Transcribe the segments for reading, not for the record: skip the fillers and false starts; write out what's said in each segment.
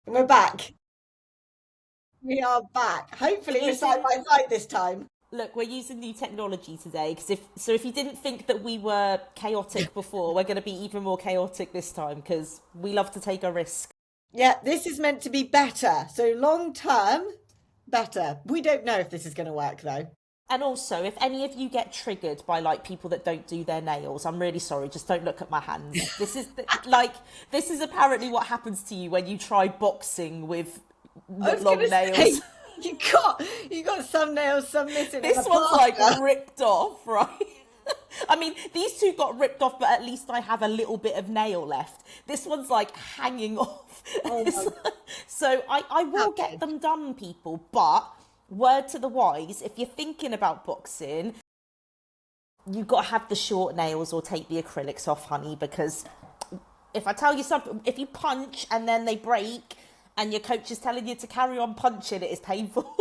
We're back. We are back. Hopefully, We're we're side using by side this time. Look, we're using new technology today because if you didn't think that we were chaotic before, we're going to be even more chaotic this time because we love to take a risk. Yeah, this is meant to be better. So long term, better. We don't know if this is going to work though. And also, if any of you get triggered by like people that don't do their nails, I'm really sorry. Just don't look at my hands. This is apparently what happens to you when you try boxing with I was going long to say, nails. you got you got some nails, some missing, and a This one's like plaster. ripped off, right? I mean, these two got ripped off, but at least I have a little bit of nail left. This one's like hanging off. Oh my So I will get God. them done, people. But word to the wise, if you're thinking about boxing, you've got to have the short nails or take the acrylics off, honey, because if I tell you something, if you punch and then they break and your coach is telling you to carry on punching, it is painful.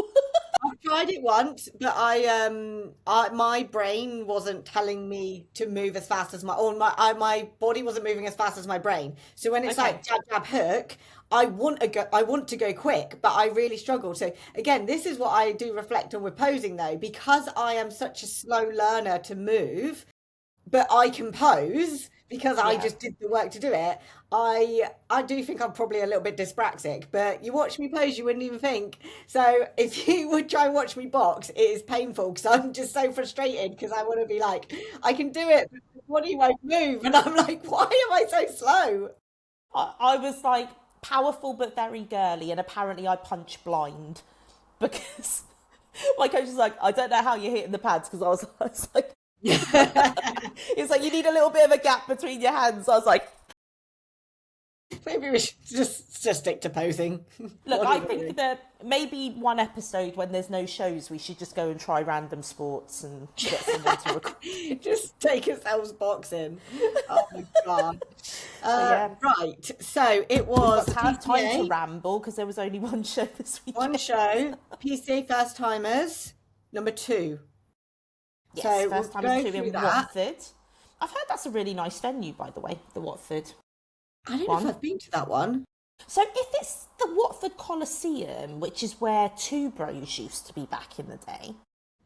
I've tried it once, but my brain wasn't telling me to move as fast as my body wasn't moving as fast as my brain. So when it's Okay. like jab jab hook, I want to go quick, but I really struggle. So again, this is what I do reflect on with posing though, because I am such a slow learner to move, but I compose because I Yeah. just did the work to do it. I do think I'm probably a little bit dyspraxic, but you watch me pose, you wouldn't even think. So if you would try and watch me box, it is painful because I'm just so frustrated because I want to be like, I can do it, but the body won't move, and I'm like, why am I so slow? I was like powerful but very girly, and apparently I punch blind because my coach was like, I don't know how you're hitting the pads because I was like, it's like you need a little bit of a gap between your hands. I was like, Maybe we should just stick to posing. look, What are I we think doing? that maybe one episode when there's no shows, we should just go and try random sports and get someone to record. Just take ourselves boxing. Oh my God. But yeah, Right. So it we've was got the time to PCA, ramble because there was only one show this one weekend. show, PCA First Timers, number two. Yes, So we'll first time is go two through in that. Watford. I've heard that's a really nice venue, by the way, the Watford I don't know if one. I've been to that one. So if it's the Watford Coliseum, which is where Two Bros used to be back in the day,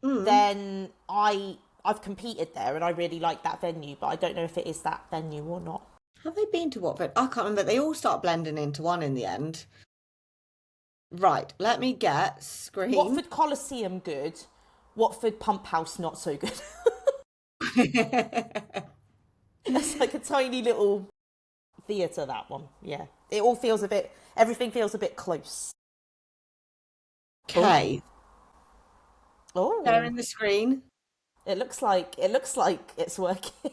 Mm. then I've competed there and I really like that venue, but I don't know if it is that venue or not. Have they been to Watford? I can't remember. They all start blending into one in the end. Right. Let me get Scream. Watford Coliseum good, Watford Pump House not so good. It's like a tiny little theatre, that one. Yeah. It all feels a bit, everything feels a bit close. Oh, Okay. oh, Sharing the screen. it looks like it's working.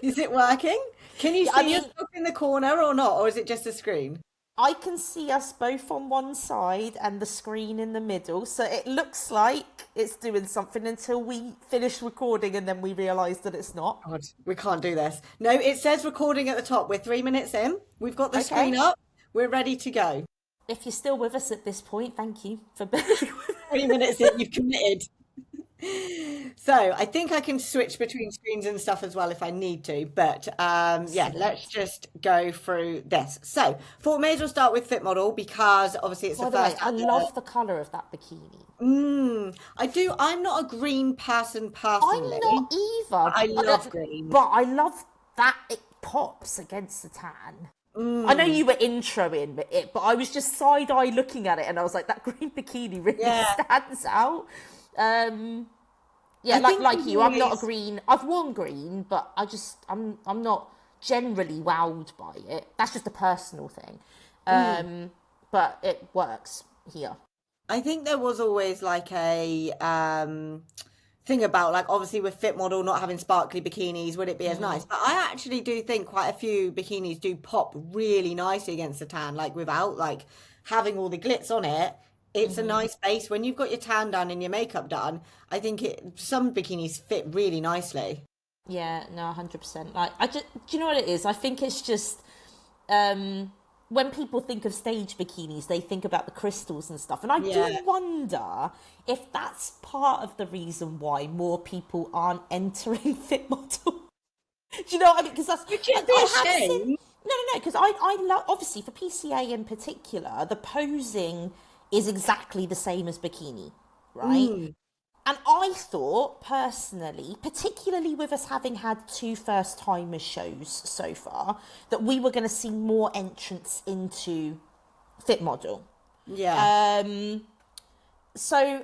Is it working? Can you Yeah, I see mean, yourself in the corner or not? Or is it just a screen? I can see us both on one side and the screen in the middle, so it looks like it's doing something until we finish recording and then we realise that it's not. God, we can't do this. No, it says recording at the top. We're 3 minutes in. We've got the screen Okay. up. We're ready to go. If you're still with us at this point, thank you for bearing with 3 minutes in, you've committed. So I think I can switch between screens and stuff as well if I need to. But yeah, let's Excellent. just go through this. So thought we may as well start with Fit Model because obviously it's the By the way, first I advert. love the colour of that bikini. I do. I'm not a green person I'm personally. not either, I love green. but I love that it pops against the tan. I know you were introing it, but I was just side eye looking at it, and I was like, that green bikini really Yeah, stands out. Um, yeah, I like think like we've you, I'm not a always. green. I've worn green, but I'm not generally wowed by it. That's just a personal thing. But it works here. I think there was always like a thing about like obviously with Fit Model not having sparkly bikinis, would it be as nice? But I actually do think quite a few bikinis do pop really nicely against the tan, like without like having all the glitz on it. It's a nice base when you've got your tan done and your makeup done. I think some bikinis fit really nicely. Yeah, no, 100%. Like, do you know what it is? I think it's just when people think of stage bikinis, they think about the crystals and stuff. And I do Yeah. wonder if that's part of the reason why more people aren't entering fit model. Do you know what I mean? Because Which is a I have seen shame. No, because I love, obviously for PCA in particular, the posing is exactly the same as bikini, right? Mm, And I thought personally, particularly with us having had two first timers shows so far, that we were going to see more entrance into Fit Model. yeah. Um, so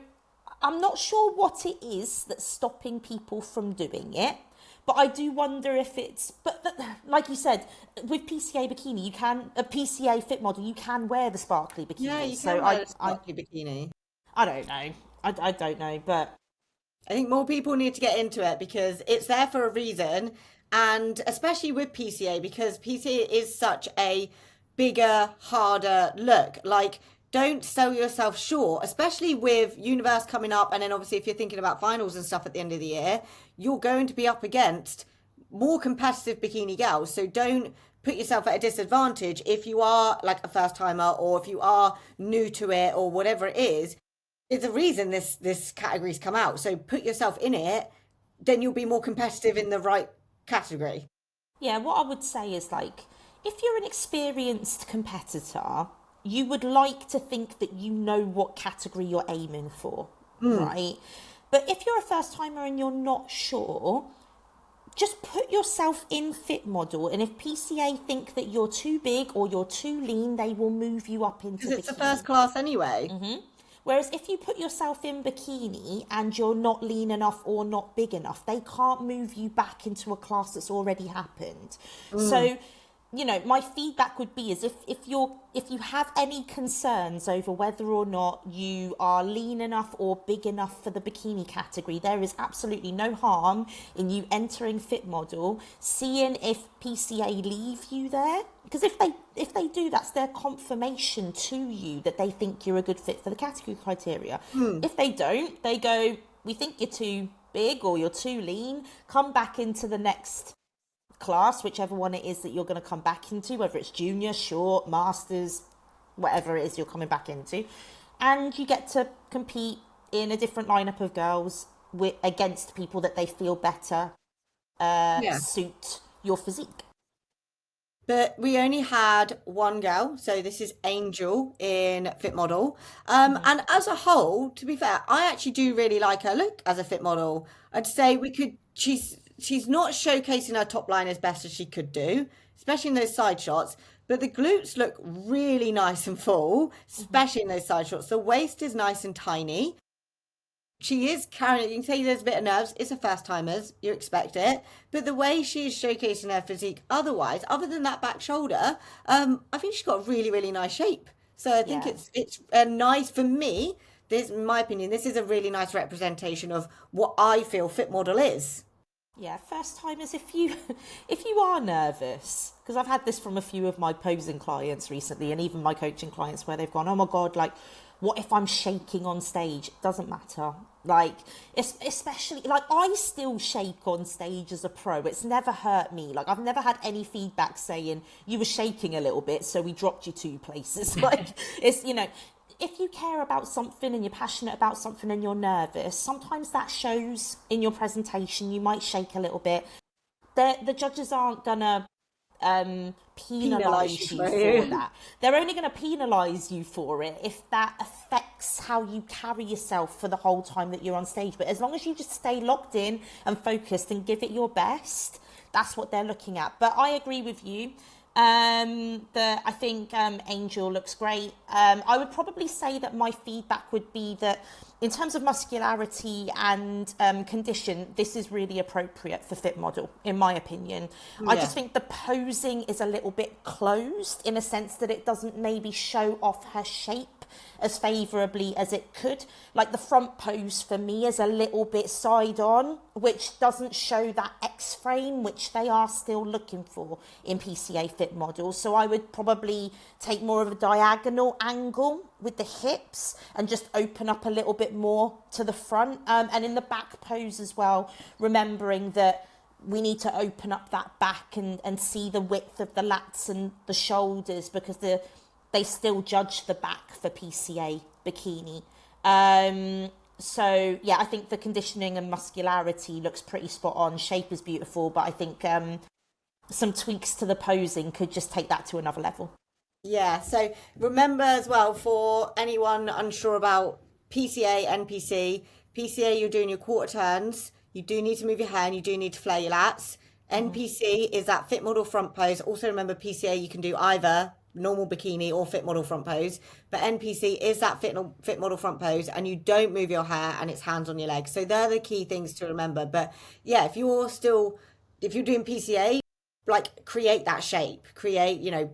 I'm not sure what it is that's stopping people from doing it. But I do wonder if it's, like you said, with PCA bikini, you can, a PCA Fit Model, you can wear the sparkly Yeah, bikini. you So can wear a sparkly bikini. I don't know. I don't know, but I think more people need to get into it because it's there for a reason. And especially with PCA, because PCA is such a bigger, harder look. Like, don't sell yourself short, especially with Universe coming up. And then obviously, if you're thinking about finals and stuff at the end of the year, you're going to be up against more competitive bikini girls. So don't put yourself at a disadvantage if you are like a first timer or if you are new to it or whatever it is. There's a reason this category's come out. So put yourself in it, then you'll be more competitive in the right category. yeah, what I would say is like, if you're an experienced competitor, you would like to think that you know what category you're aiming for, right? But if you're a first timer and you're not sure, just put yourself in Fit Model, and if PCA think that you're too big or you're too lean, they will move you up into Because it's a first bikini. class anyway. Whereas if you put yourself in bikini and you're not lean enough or not big enough, they can't move you back into a class that's already happened. So, you know, my feedback would be is if you have any concerns over whether or not you are lean enough or big enough for the bikini category, there is absolutely no harm in you entering Fit Model, seeing if PCA leave you there. Because if they do, that's their confirmation to you that they think you're a good fit for the category criteria. If they don't, they go, we think you're too big or you're too lean. Come back into the next class, whichever one it is that you're going to come back into, whether it's junior, short, masters, whatever it is you're coming back into. And you get to compete in a different lineup of girls against people that they feel better Yeah. suit your physique. But we only had one girl, so this is Angel in Fit Model. And as a whole, to be fair, I actually do really like her look as a fit model. I'd say we could. She's not showcasing her top line as best as she could do, especially in those side shots. But the glutes look really nice and full, especially in those side shots. The waist is nice and tiny. She is carrying, you can say there's a bit of nerves. It's a first timers, you expect it. But the way she's showcasing her physique otherwise, other than that back shoulder, I think she's got a really, really nice shape. So I think Yeah. it's a nice for me. This, in my opinion, this is a really nice representation of what I feel fit model is. Yeah, first timers, if you if you are nervous, because I've had this from a few of my posing clients recently, and even my coaching clients, where they've gone, "Oh my God, like, what if I'm shaking on stage?" It doesn't matter. Like, especially like I still shake on stage as a pro. It's never hurt me. Like I've never had any feedback saying you were shaking a little bit, so we dropped you two places. Like it's if you care about something and you're passionate about something and you're nervous, sometimes that shows in your presentation. You might shake a little bit. The judges aren't gonna Penalise you penalise you for for you. that. They're only going to penalise you for it if that affects how you carry yourself for the whole time that you're on stage. But as long as you just stay locked in and focused and give it your best, that's what they're looking at. But I agree with you. I think Angel looks great. I would probably say that my feedback would be that in terms of muscularity and condition, this is really appropriate for Fit Model, in my opinion. I Yeah. just think the posing is a little bit closed in a sense that it doesn't maybe show off her shape as favourably as it could. Like the front pose for me is a little bit side on, which doesn't show that X frame, which they are still looking for in PCA Fit Models. So I would probably take more of a diagonal angle with the hips and just open up a little bit more to the front. And in the back pose as well, remembering that we need to open up that back and see the width of the lats and the shoulders, because they still judge the back for PCA bikini. So yeah, I think the conditioning and muscularity looks pretty spot on. Shape is beautiful, but I think some tweaks to the posing could just take that to another level. Yeah, so remember as well, for anyone unsure about PCA, NPC, PCA, you're doing your quarter turns, you do need to move your hair and you do need to flare your lats. NPC is that fit model front pose. Also remember PCA, you can do either normal bikini or fit model front pose, but NPC is that fit model front pose, and you don't move your hair and it's hands on your legs. So they're the key things to remember. But yeah, if you're doing PCA, like create that shape,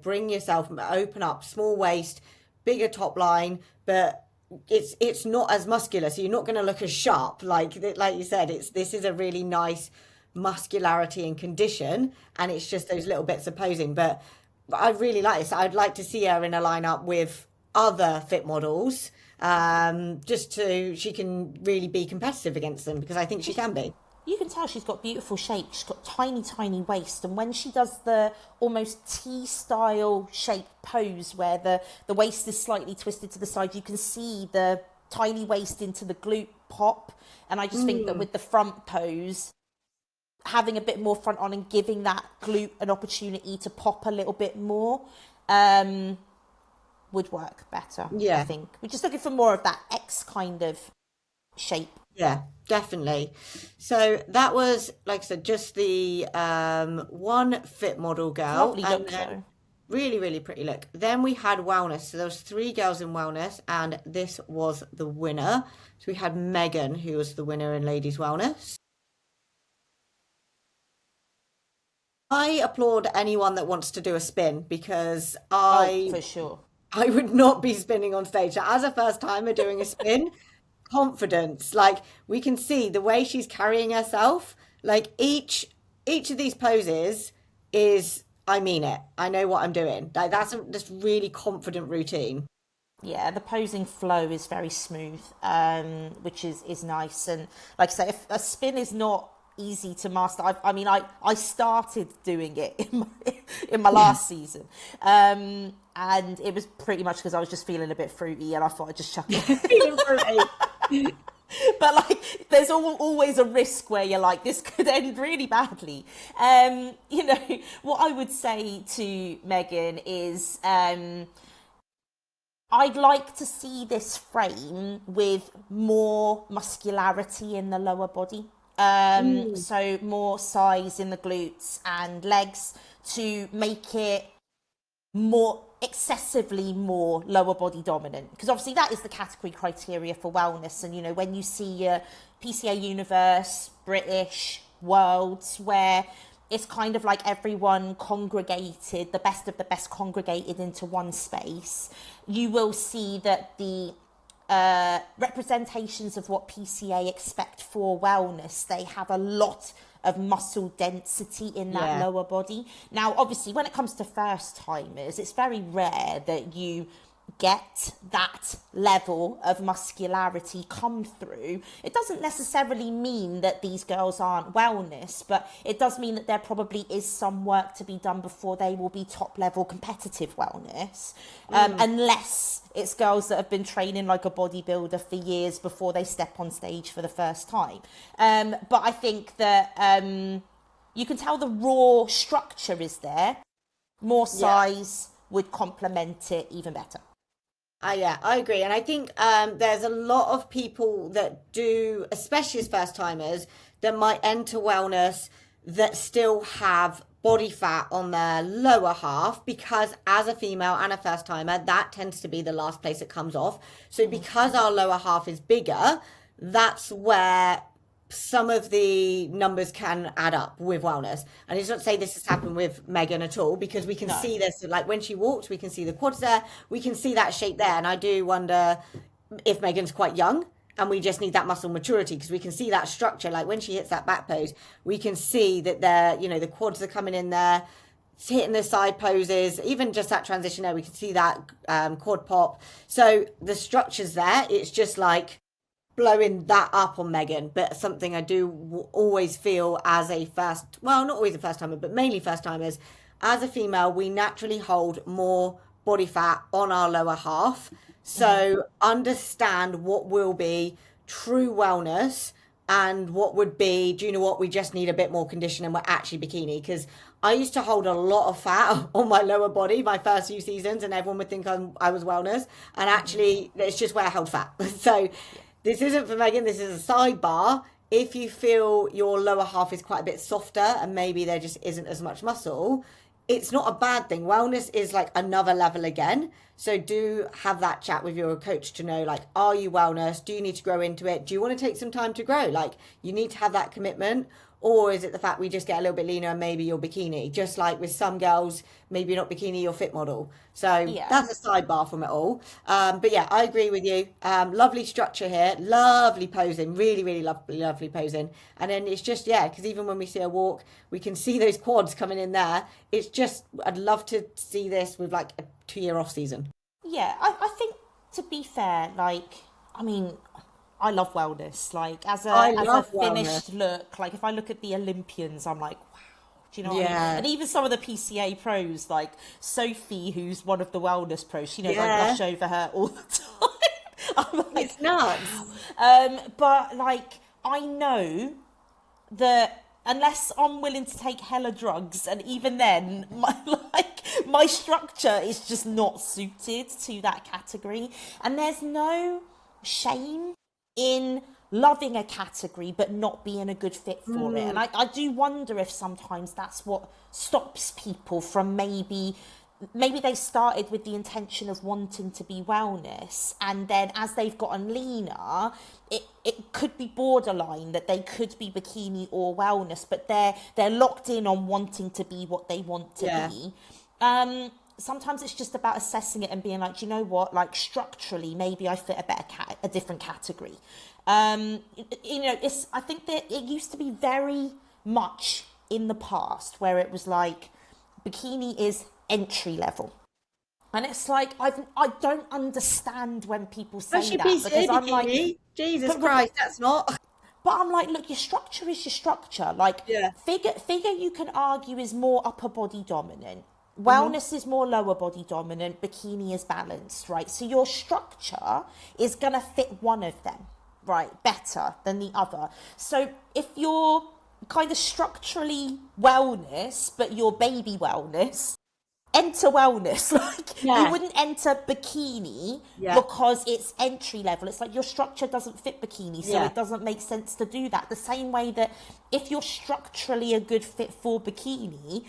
bring yourself, open up, small waist, bigger top line, but it's not as muscular, so you're not going to look as sharp. Like you said, this is a really nice muscularity and condition, and it's just those little bits of posing. But I really like this. I'd like to see her in a lineup with other fit models, just so she can really be competitive against them, because I think she can be. You can tell she's got beautiful shape. She's got tiny waist. And when she does the almost T-style shape pose where the waist is slightly twisted to the side, you can see the tiny waist into the glute pop. And I just think that with the front pose, having a bit more front on and giving that glute an opportunity to pop a little bit more would work better, Yeah. I think. We're just looking for more of that X kind of shape. Yeah, definitely. So that was, like I said, just the one fit model girl. Lovely And look, then though. really, really pretty look. Then we had wellness. So there was three girls in wellness, and this was the winner. So we had Megan, who was the winner in ladies wellness. I applaud anyone that wants to do a spin, because Oh, I for sure. I would not be spinning on stage. So as a first timer doing a spin, confidence. Like, we can see the way she's carrying herself. Like, each of these poses is, I mean it. I know what I'm doing. Like, that's a just really confident routine. Yeah, the posing flow is very smooth, which is nice. And like I say, if a spin is not easy to master, I started doing it in my Yeah. last season, and it was pretty much because I was just feeling a bit fruity, and I thought I'd just chuck it. Feeling fruity. But like, there's always a risk where you're like, this could end really badly. What I would say to Megan is, I'd like to see this frame with more muscularity in the lower body. So more size in the glutes and legs to make it more excessively more lower body dominant, because obviously that is the category criteria for wellness. And when you see your PCA universe, British, worlds, where it's kind of like everyone congregated, the best of the best congregated into one space, you will see that the representations of what PCA expect for wellness, they have a lot of muscle density in that Yeah. lower body. Now, obviously, when it comes to first timers, it's very rare that you get that level of muscularity come through. It doesn't necessarily mean that these girls aren't wellness, but it does mean that there probably is some work to be done before they will be top level competitive wellness, unless it's girls that have been training like a bodybuilder for years before they step on stage for the first time. But I think that you can tell the raw structure is there. More Yeah. size would complement it even better. Yeah, I agree. And I think there's a lot of people that do, especially as first timers, that might enter wellness that still have body fat on their lower half, because as a female and a first timer, that tends to be the last place it comes off. So because our lower half is bigger, that's where some of the numbers can add up with wellness. And it's not to say this has happened with Megan at all, because we can No. see this, like when she walks, we can see the quads there, we can see that shape there. And I do wonder if Megan's quite young and we just need that muscle maturity, because we can see that structure. Like when she hits that back pose, we can see that the quads are coming in there, it's hitting the side poses, even just that transition there, we can see that quad pop. So the structure's there. It's just like blowing that up on Megan. But something I do always feel as a not always a first timer, but mainly first timers, as a female, we naturally hold more body fat on our lower half. So understand what will be true wellness and what would be, do you know what, we just need a bit more condition and we're actually bikini. Because I used to hold a lot of fat on my lower body my first few seasons, and everyone would think I was wellness. And actually, it's just where I held fat. So Yeah. this isn't for Megan. This is a sidebar. If you feel your lower half is quite a bit softer and maybe there just isn't as much muscle, it's not a bad thing. Wellness is like another level again. So do have that chat with your coach to know, like, are you wellness? Do you need to grow into it? Do you want to take some time to grow? Like, you need to have that commitment. Or is it the fact we just get a little bit leaner and maybe you're bikini? Just like with some girls, maybe you're not bikini, you're fit model. So Yeah. that's a sidebar from it all. But yeah, I agree with you. Lovely structure here. Lovely posing. Really, really lovely, lovely posing. And then it's just, yeah, because even when we see her walk, we can see those quads coming in there. It's just, I'd love to see this with like a 2 year off season. Yeah, I think to be fair, like, I mean, I love wellness. Like I as a love wellness. finished look, like if I look at the Olympians, I'm like, wow. Do you know what I mean? Yeah. And even some of the PCA pros, like Sophie, who's one of the wellness pros, she knows I Yeah. gush over her all the time. I'm like, It's nuts. but like I know that unless I'm willing to take hella drugs, and even then, my structure is just not suited to that category. And there's no shame in loving a category but not being a good fit for it. And I do wonder if sometimes that's what stops people from maybe they started with the intention of wanting to be wellness, and then as they've gotten leaner, it could be borderline that they could be bikini or wellness, but they're locked in on wanting to be what they want to Yeah. be. Sometimes it's just about assessing it and being like, do you know what, like structurally maybe I fit a different category. I think that it used to be very much in the past where it was like bikini is entry level. And it's like I don't understand when people say Especially that, PCA because I'm like, bikini. Jesus but Christ, that's not. I'm like, look, your structure is your structure. Like Yeah. figure you can argue is more upper body dominant. Wellness is more lower body dominant. Bikini is balanced, right? So your structure is gonna fit one of them, right, better than the other. So if you're kind of structurally wellness, but you're baby wellness, enter wellness. Like you Yeah. wouldn't enter bikini Yeah. because it's entry level. It's like your structure doesn't fit bikini, so Yeah. it doesn't make sense to do that. The same way that if you're structurally a good fit for bikini,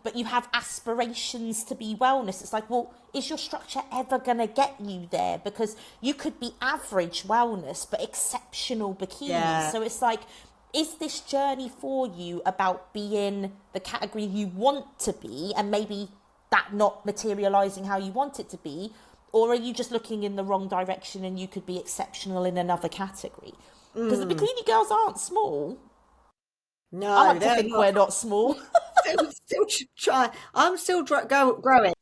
but you have aspirations to be wellness, it's like, well, is your structure ever going to get you there? Because you could be average wellness but exceptional bikini. Yeah. So it's like, is this journey for you about being the category you want to be and maybe that not materializing how you want it to be? Or are you just looking in the wrong direction and you could be exceptional in another category? Because the bikini girls aren't small. No, I like to they're think not. we're not small. Still trying. I'm still growing.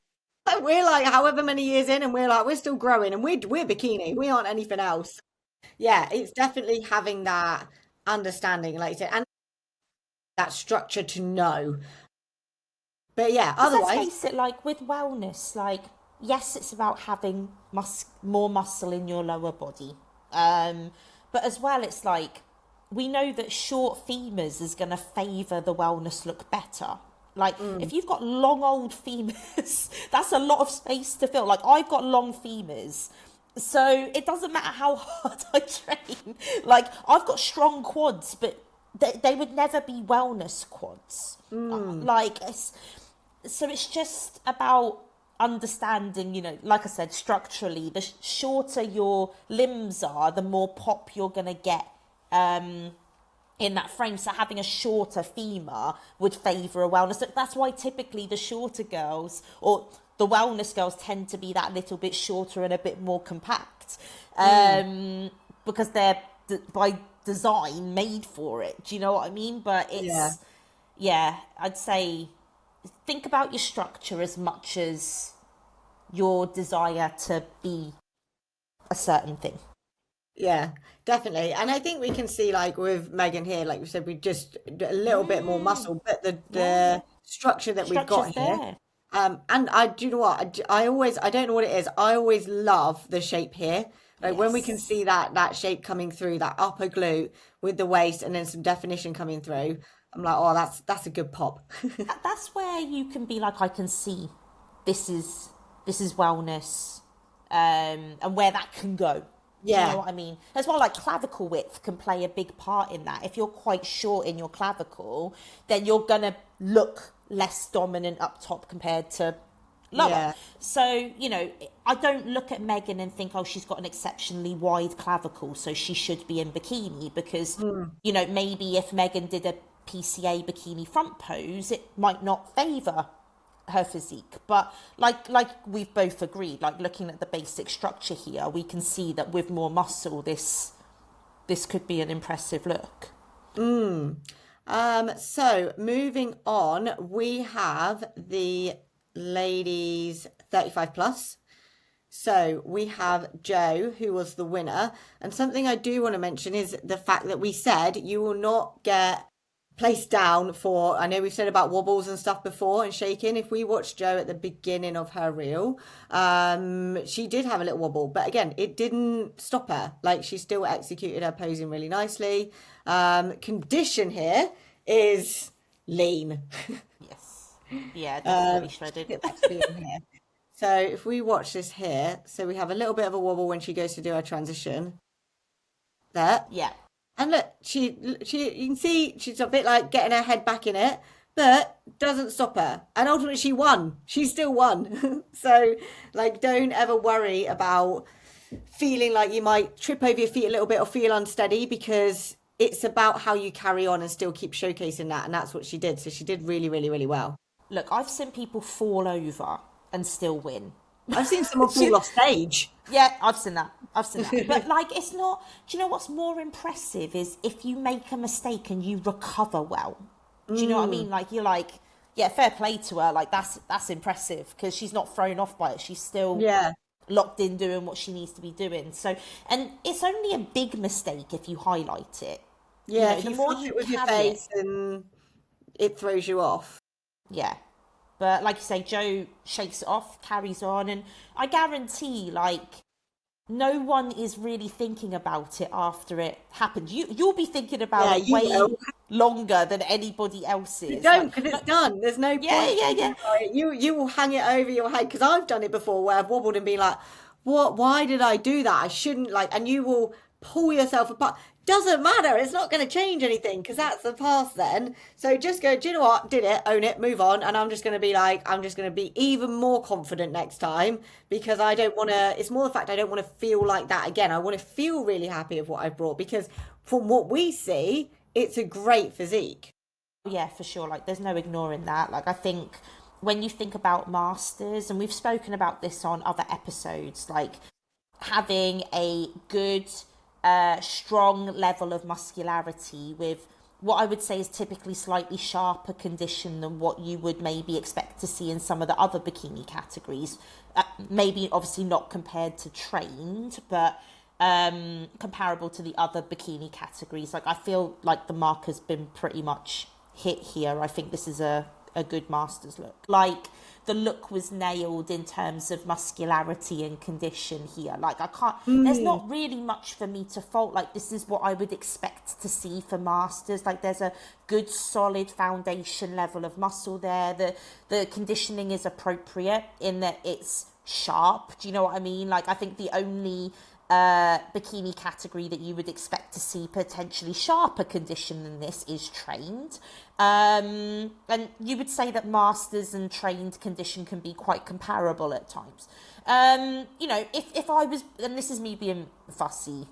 We're like however many years in, and we're still growing, and we're bikini. We aren't anything else. Yeah, it's definitely having that understanding, like you said, and that structure to know. But yeah, Because let's otherwise, face it, like with wellness, like yes, it's about having more muscle in your lower body, but as well, it's like we know that short femurs is going to favour the wellness look better. Like if you've got long old femurs, that's a lot of space to fill. Like I've got long femurs. So it doesn't matter how hard I train. Like I've got strong quads, but they would never be wellness quads. So it's just about understanding, like I said, structurally, the shorter your limbs are, the more pop you're going to get in that frame. So having a shorter femur would favour a wellness. That's why typically the shorter girls or the wellness girls tend to be that little bit shorter and a bit more compact, because they're by design made for it. Do you know what I mean? But yeah, yeah, I'd say think about your structure as much as your desire to be a certain thing. yeah, definitely. And I think we can see, like with Megan here, like we said, we just a little bit more muscle, but the Yeah, structure that we've structure's got here. there. And I do you know what I don't know what it is. I always love the shape here. Like when we can Yes. see that shape coming through that upper glute with the waist and then some definition coming through. I'm like, oh, that's a good pop. That's where you can be like, I can see this is wellness, and where that can go. Do you know Yeah, what I mean? As well, like clavicle width can play a big part in that. If you're quite short in your clavicle, then you're gonna look less dominant up top compared to lower. yeah, So, I don't look at Megan and think, oh, she's got an exceptionally wide clavicle, so she should be in bikini because, mm, maybe if Megan did a PCA bikini front pose, it might not favour her physique. But like we've both agreed, like looking at the basic structure here, we can see that with more muscle, this could be an impressive look. mm. So moving on, we have the ladies 35 plus. So we have Joe, who was the winner. And something I do want to mention is the fact that we said you will not get placed down for, I know we've said about wobbles and stuff before and shaking. If we watched Joe at the beginning of her reel, she did have a little wobble, but again, it didn't stop her. Like she still executed her posing really nicely. Condition here is lean. Yes. Yeah, definitely shredded. Get back to being here. So if we watch this here, so we have a little bit of a wobble when she goes to do her transition there. Yeah. And look, she you can see she's a bit like getting her head back in it, but doesn't stop her. And ultimately she won. She still won. So like don't ever worry about feeling like you might trip over your feet a little bit or feel unsteady because it's about how you carry on and still keep showcasing that. And that's what she did. So she did really, really, really well. Look, I've seen people fall over and still win. I've seen someone fall off stage. Yeah, I've seen that. I've seen that. But like, it's not. Do you know what's more impressive is if you make a mistake and you recover well. Do you know what I mean? Like you're like, yeah, fair play to her. Like that's impressive because she's not thrown off by it. She's still Yeah. locked in doing what she needs to be doing. So, and it's only a big mistake if you highlight it. Yeah, if The you more fluff you it with your carry it, face and it throws you off. yeah. But like you say, Joe shakes it off, carries on, and I guarantee, like, no one is really thinking about it after it happened. You'll be thinking about Yeah, it you way will. longer than anybody else You is. don't because it's done. There's no Yeah, point yeah, thinking yeah. about it. You will hang it over your head because I've done it before where I've wobbled and been like, "What? Why did I do that? I shouldn't." Like, and you will pull yourself apart. Doesn't matter. It's not going to change anything because that's the past then. So just go. Do you know what? Did it? Own it. Move on. And I'm just going to be like, I'm just going to be even more confident next time because I don't want to. It's more the fact I don't want to feel like that again. I want to feel really happy of what I've brought because from what we see, it's a great physique. Yeah, for sure. Like, there's no ignoring that. Like, I think when you think about masters, and we've spoken about this on other episodes, like having a good, strong level of muscularity with what I would say is typically slightly sharper condition than what you would maybe expect to see in some of the other bikini categories. Maybe obviously not compared to trained, but comparable to the other bikini categories. Like, I feel like the mark has been pretty much hit here. I think this is a good masters look. Like, the look was nailed in terms of muscularity and condition here. Like, I can't, there's not really much for me to fault. Like, this is what I would expect to see for masters. Like, there's a good solid foundation level of muscle there. The conditioning is appropriate in that it's sharp. Do you know what I mean? Like, I think the only bikini category that you would expect to see potentially sharper condition than this is trained. And you would say that masters and trained condition can be quite comparable at times. If I was, and this is me being fussy,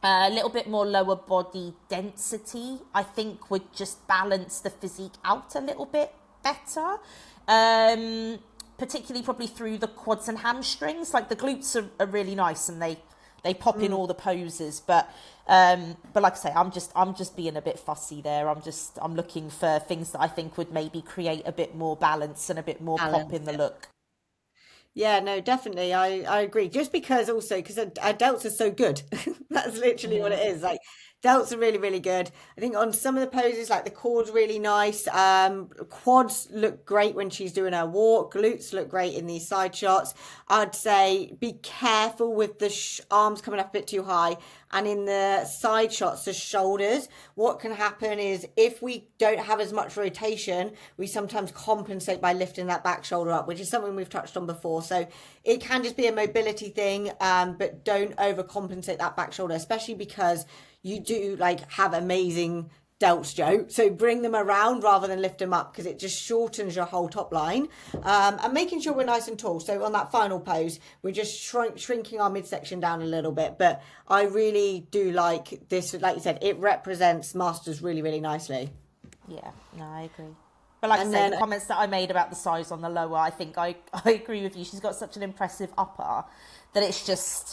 a little bit more lower body density, I think would just balance the physique out a little bit better. Particularly probably through the quads and hamstrings. Like, the glutes are really nice and they pop in all the poses, but like I say, I'm just being a bit fussy there. I'm looking for things that I think would maybe create a bit more balance and a bit more pop Balance. in the look. Yeah, no, definitely. I agree. Just because also, because our delts are so good. That's literally what it is. Like, delts are really, really good. I think on some of the poses, like the quad's really nice. Quads look great when she's doing her walk. Glutes look great in these side shots. I'd say be careful with the arms coming up a bit too high and in the side shots, the shoulders. What can happen is if we don't have as much rotation, we sometimes compensate by lifting that back shoulder up, which is something we've touched on before. So it can just be a mobility thing, but don't overcompensate that back shoulder, especially because you do like have amazing delts, Joe. So bring them around rather than lift them up, because it just shortens your whole top line. And making sure we're nice and tall. So on that final pose, we're just shrinking our midsection down a little bit. But I really do like this. Like you said, it represents masters really, really nicely. Yeah, no, I agree. But like I say, the comments that I made about the size on the lower, I think I agree with you. She's got such an impressive upper that it's just,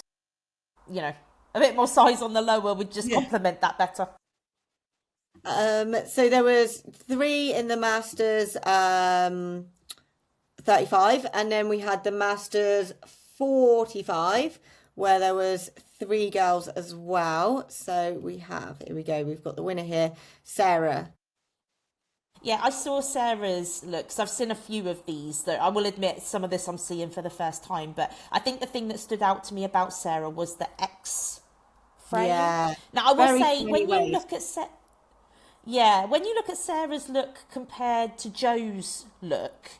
you know, a bit more size on the lower would just complement that better. So there was 3 in the Masters 35, and then we had the Masters 45 where there was 3 girls as well. So here we go, we've got the winner here, Sarah. Yeah, I saw Sarah's looks. I've seen a few of these that I will admit some of this I'm seeing for the first time, but I think the thing that stood out to me about Sarah was the X frame. Yeah. Now I will say when you look at when you look at Sarah's look compared to Joe's look,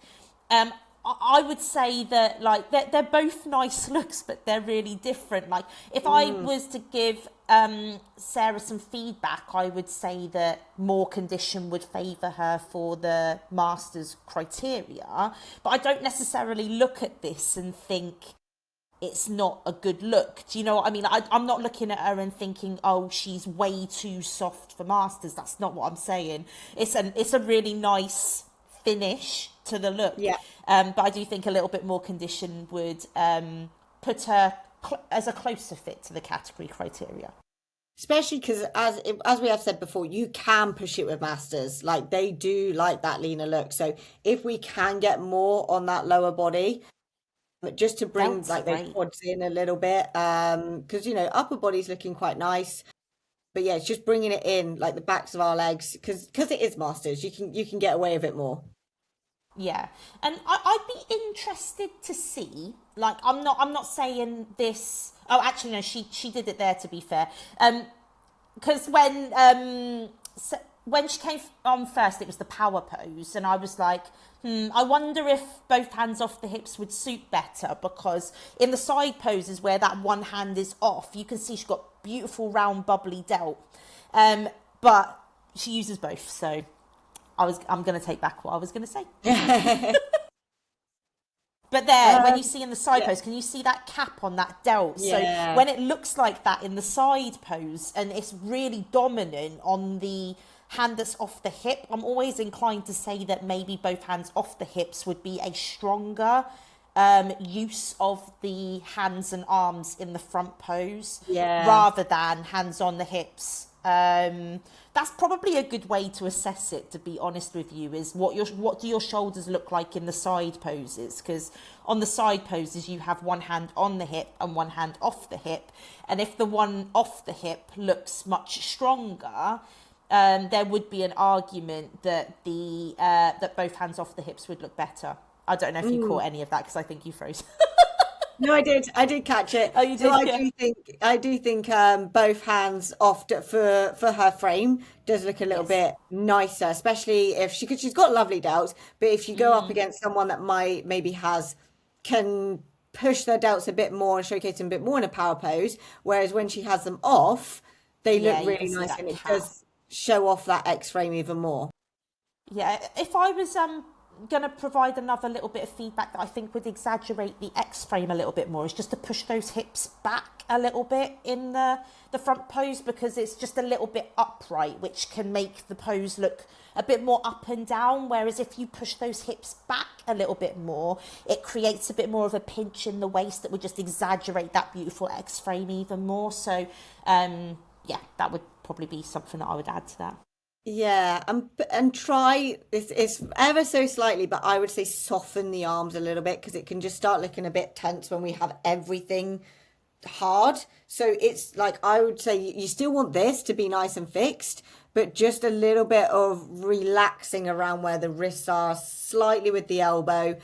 I would say that like they're both nice looks, but they're really different. Like if I was to give Sarah some feedback, I would say that more condition would favour her for the Masters criteria. But I don't necessarily look at this and think it's not a good look. Do you know what I mean? I'm not looking at her and thinking, oh, she's way too soft for Masters. That's not what I'm saying. It's a really nice finish to the look. Yeah. But I do think a little bit more condition would put her as a closer fit to the category criteria. Especially because, as we have said before, you can push it with Masters. Like, they do like that leaner look. So if we can get more on that lower body, just to bring those quads in a little bit, because upper body's looking quite nice, but yeah, it's just bringing it in like the backs of our legs, because it is Masters. You can get away with it more. Yeah, and I'd be interested to see. Like, I'm not saying this. Oh, actually, no, she did it there. To be fair, because when she came on first, it was the power pose, and I was like, I wonder if both hands off the hips would suit better, because in the side poses where that one hand is off, you can see she's got beautiful round bubbly delt, but she uses both, so I'm going to take back what I was going to say. But there, when you see in the side pose, can you see that cap on that delt? Yeah. So when it looks like that in the side pose and it's really dominant on the hand that's off the hip, I'm always inclined to say that maybe both hands off the hips would be a stronger use of the hands and arms in the front pose, rather than hands on the hips. That's probably a good way to assess it, to be honest with you, is what do your shoulders look like in the side poses? Because on the side poses you have one hand on the hip and one hand off the hip, and if the one off the hip looks much stronger, there would be an argument that that both hands off the hips would look better. I don't know if you caught any of that, because I think you froze. No, I did catch it. Oh, you did. So I do think both hands off for her frame does look a little bit nicer, especially if because she's got lovely delts. But if you go up against someone that can push their delts a bit more and showcase them a bit more in a power pose, whereas when she has them off, they look really nice, and it does show off that X frame even more. Yeah, if I was going to provide another little bit of feedback that I think would exaggerate the X frame a little bit more, is just to push those hips back a little bit in the front pose, because it's just a little bit upright, which can make the pose look a bit more up and down, whereas if you push those hips back a little bit more, it creates a bit more of a pinch in the waist that would just exaggerate that beautiful X frame even more. So that would probably be something that I would add to that. Yeah, and try it's ever so slightly, but I would say soften the arms a little bit, because it can just start looking a bit tense when we have everything hard. So it's like, I would say you still want this to be nice and fixed, but just a little bit of relaxing around where the wrists are, slightly with the elbow,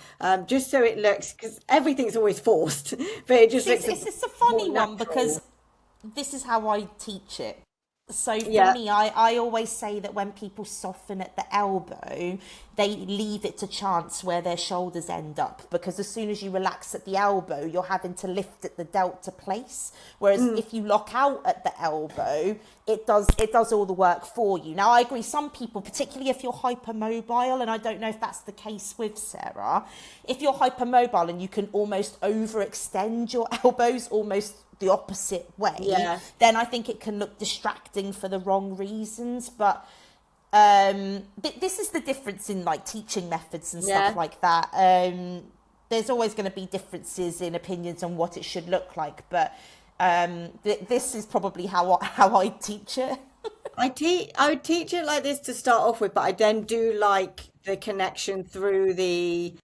just so it looks, because everything's always forced, but it just looks. It's a funny one, because this is how I teach it. So for Yeah. me, I always say that when people soften at the elbow, they leave it to chance where their shoulders end up, because as soon as you relax at the elbow, you're having to lift at the delta place. Whereas if you lock out at the elbow, it does all the work for you. Now I agree, some people, particularly if you're hypermobile, and I don't know if that's the case with Sarah, if you're hypermobile and you can almost overextend your elbows almost the opposite way, Yeah. then I think it can look distracting for the wrong reasons. But this is the difference in like teaching methods and stuff Yeah. like that. There's always going to be differences in opinions on what it should look like, but this is probably how I teach it. I would teach it like this to start off with, but I then do like the connection through the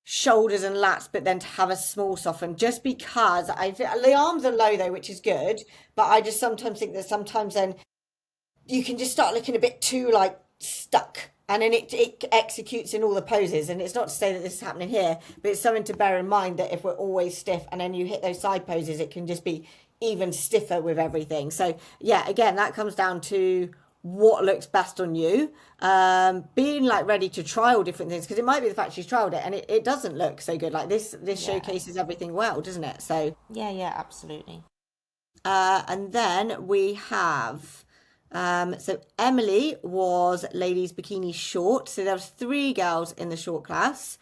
shoulders and lats, but then to have a small soften, just because I feel the arms are low though, which is good, but I just sometimes think that sometimes then you can just start looking a bit too like stuck. And then it executes in all the poses. And it's not to say that this is happening here, but it's something to bear in mind that if we're always stiff and then you hit those side poses, it can just be even stiffer with everything. So yeah, again, that comes down to what looks best on you. Being like ready to trial different things, because it might be the fact she's trialed it and it doesn't look so good. Like this Yeah, showcases everything well, doesn't it? So yeah, absolutely. and then we have so Emily was ladies bikini short. So there was three girls in the short class.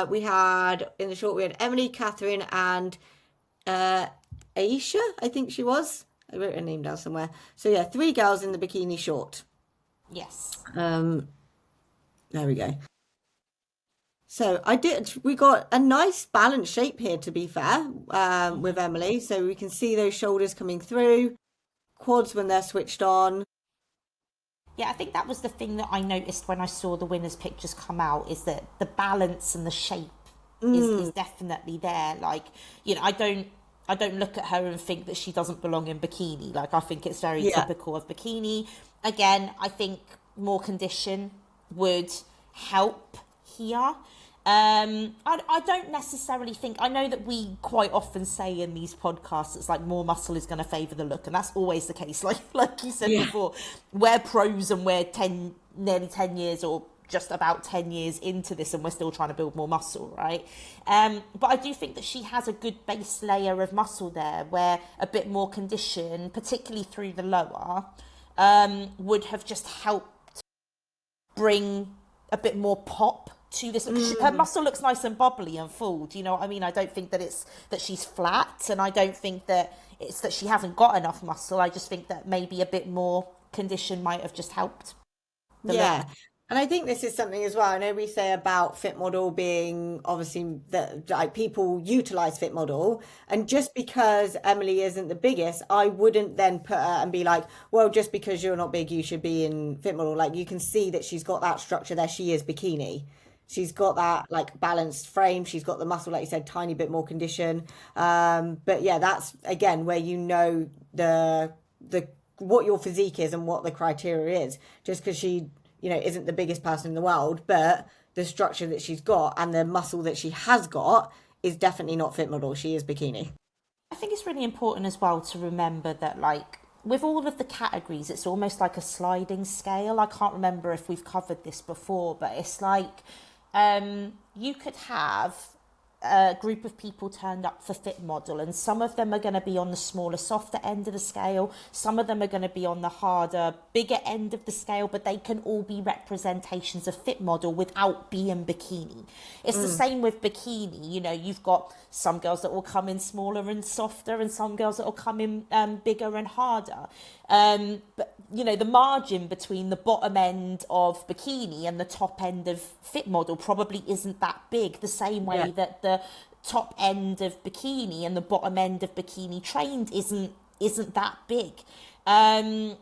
We had in the short we had Emily, Catherine, and uh, Aisha. I think she was. I wrote her name down somewhere. So yeah, three girls in the bikini short. Yes. There we go. So I did. We got a nice balanced shape here, to be fair, with Emily. So we can see those shoulders coming through, quads when they're switched on. Yeah, I think that was the thing that I noticed when I saw the winners' pictures come out, is that the balance and the shape is definitely there. Like, I don't look at her and think that she doesn't belong in bikini. Like, I think it's very Yeah. typical of bikini. Again, I think more condition would help here. I don't necessarily think, I know that we quite often say in these podcasts, it's like more muscle is going to favour the look, and that's always the case. Like you said Yeah. before, we're pros and we're nearly 10 years or just about 10 years into this, and we're still trying to build more muscle, right? But I do think that she has a good base layer of muscle there, where a bit more condition, particularly through the lower, would have just helped bring a bit more pop to this. Her muscle looks nice and bubbly and full. Do you know what I mean? I don't think that it's that she's flat, and I don't think that it's that she hasn't got enough muscle. I just think that maybe a bit more condition might have just helped the look. Yeah. And I think this is something as well. I know we say about Fit Model being obviously that like people utilize Fit Model, and just because Emily isn't the biggest, I wouldn't then put her and be like, well, just because you're not big, you should be in Fit Model. Like you can see that she's got that structure there. She is bikini. She's got that like balanced frame. She's got the muscle, like you said, tiny bit more condition. But yeah, that's again where you know the what your physique is and what the criteria is. Just because she isn't the biggest person in the world, but the structure that she's got and the muscle that she has got is definitely not Fit Model. She is bikini. I think it's really important as well to remember that, like, with all of the categories, it's almost like a sliding scale. I can't remember if we've covered this before, but it's like you could have a group of people turned up for Fit Model, and some of them are going to be on the smaller, softer end of the scale. Some of them are going to be on the harder, bigger end of the scale, but they can all be representations of Fit Model without being bikini. It's the same with bikini. You've got some girls that will come in smaller and softer, and some girls that will come in bigger and harder. But the margin between the bottom end of bikini and the top end of Fit Model probably isn't that big, the same way Yeah. that the top end of bikini and the bottom end of bikini trained isn't that big.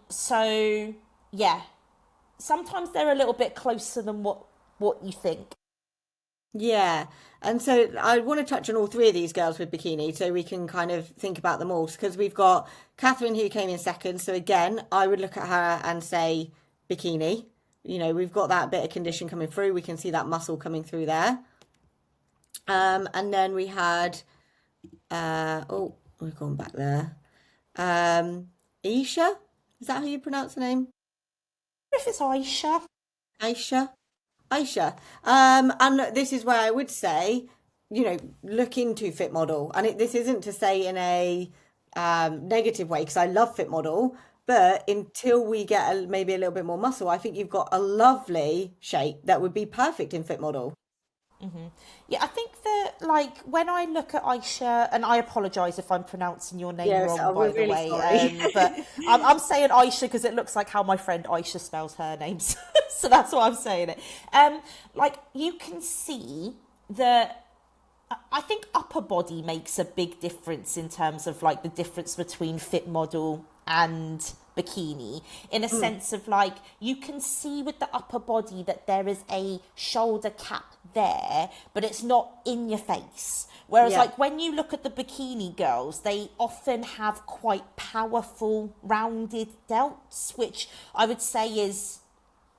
So yeah, sometimes they're a little bit closer than what you think. Yeah. And so I want to touch on all three of these girls with bikini so we can kind of think about them all because we've got Catherine who came in second. So again, I would look at her and say bikini. We've got that bit of condition coming through. We can see that muscle coming through there. And then we had, we've gone back there. Um, Isha, is that how you pronounce the name? If it's Aisha. Aisha. Aisha. And this is where I would say, look into Fit Model. And this isn't to say in a negative way, because I love Fit Model, but until we get maybe a little bit more muscle, I think you've got a lovely shape that would be perfect in Fit Model. Yeah, I think that like when I look at Aisha, and I apologise if I'm pronouncing your name Yes, wrong, we're by the really way, sorry. but I'm saying Aisha because it looks like how my friend Aisha spells her name, so that's why I'm saying it. Like you can see that I think upper body makes a big difference in terms of like the difference between fit model and bikini, in a sense of like you can see with the upper body that there is a shoulder cap there, but it's not in your face. Whereas Yeah. like when you look at the bikini girls, they often have quite powerful rounded delts, which I would say is,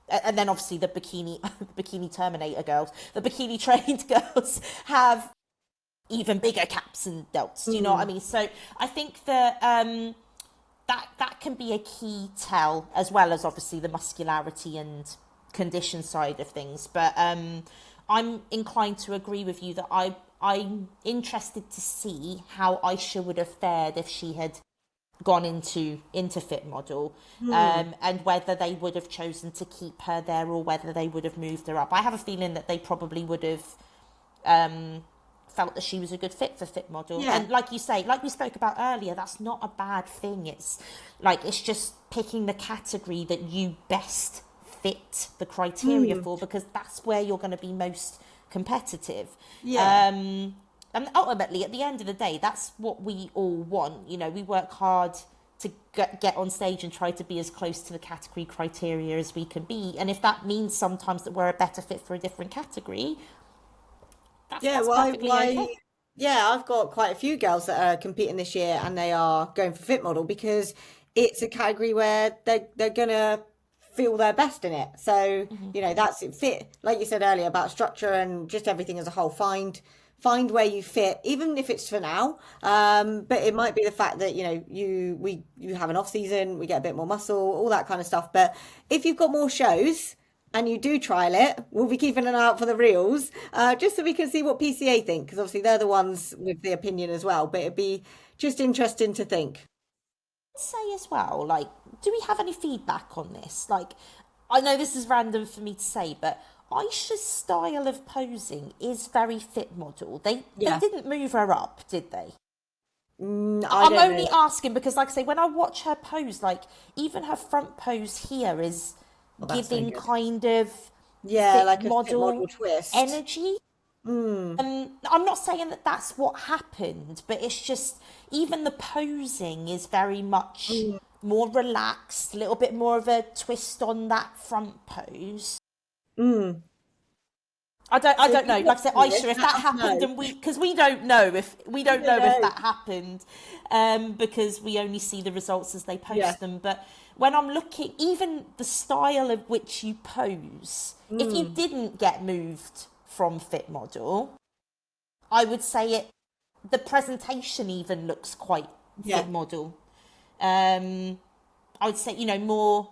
and then obviously the bikini bikini terminator girls, the bikini trained girls have even bigger caps and delts. Do you know what I Mm. mean? So I think that that can be a key tell, as well as obviously the muscularity and condition side of things. But I'm inclined to agree with you that I'm interested to see how Aisha would have fared if she had gone into fit model, Mm. and whether they would have chosen to keep her there or whether they would have moved her up. I have a feeling that they probably would have felt that she was a good fit for fit model. Yeah. And like you say, like we spoke about earlier, that's not a bad thing. It's like it's just picking the category that you best fit the criteria Mm. for, because that's where you're going to be most competitive. Yeah. And ultimately, at the end of the day, that's what we all want. You know, we work hard to get on stage and try to be as close to the category criteria as we can be. And if that means sometimes that we're a better fit for a different category, Yeah, that's perfectly okay. yeah, I've got quite a few girls that are competing this year and they are going for fit model because it's a category where they're gonna feel their best in it. So, that's it fit, like you said earlier about structure and just everything as a whole. Find where you fit, even if it's for now. But it might be the fact that, you have an off season, we get a bit more muscle, all that kind of stuff. But if you've got more shows, and you do trial it, we'll be keeping an eye out for the reels, just so we can see what PCA think, because obviously they're the ones with the opinion as well. But it'd be just interesting to think. Say as well, like, do we have any feedback on this? Like, I know this is random for me to say, but Aisha's style of posing is very fit model. They Yeah. didn't move her up, did they? I I'm don't know. only asking because, like I say, when I watch her pose, like even her front pose here is Oh, that's so giving good. kind of Yeah, fit like a fit model model twist. energy. Mm, I'm not saying that that's what happened, but it's just even the posing is very much mm. more relaxed, a little bit more of a twist on that front pose. Mm. I So don't if know. you're Like I said, watching this, Aisha, if let that us happened know. and because we I don't don't know if know. that happened, because we only see the results as they Yeah. post them. But when I'm looking, even the style of which you pose, if you Mm. didn't get moved from fit model, I would say the presentation even looks quite Yeah. fit model. Um, I would say, more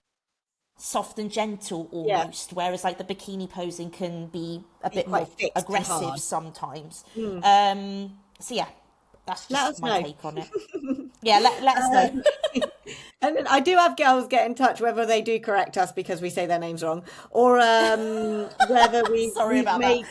soft and gentle Yeah. almost, whereas like the bikini posing can be a Be bit quite more fixed and aggressive hard. sometimes. Mm. So yeah, that's Let just us my know. take on it. Yeah, let us know. Um, and then I do have girls get in touch whether they do correct us because we say their names wrong, or whether Sorry we've about that. made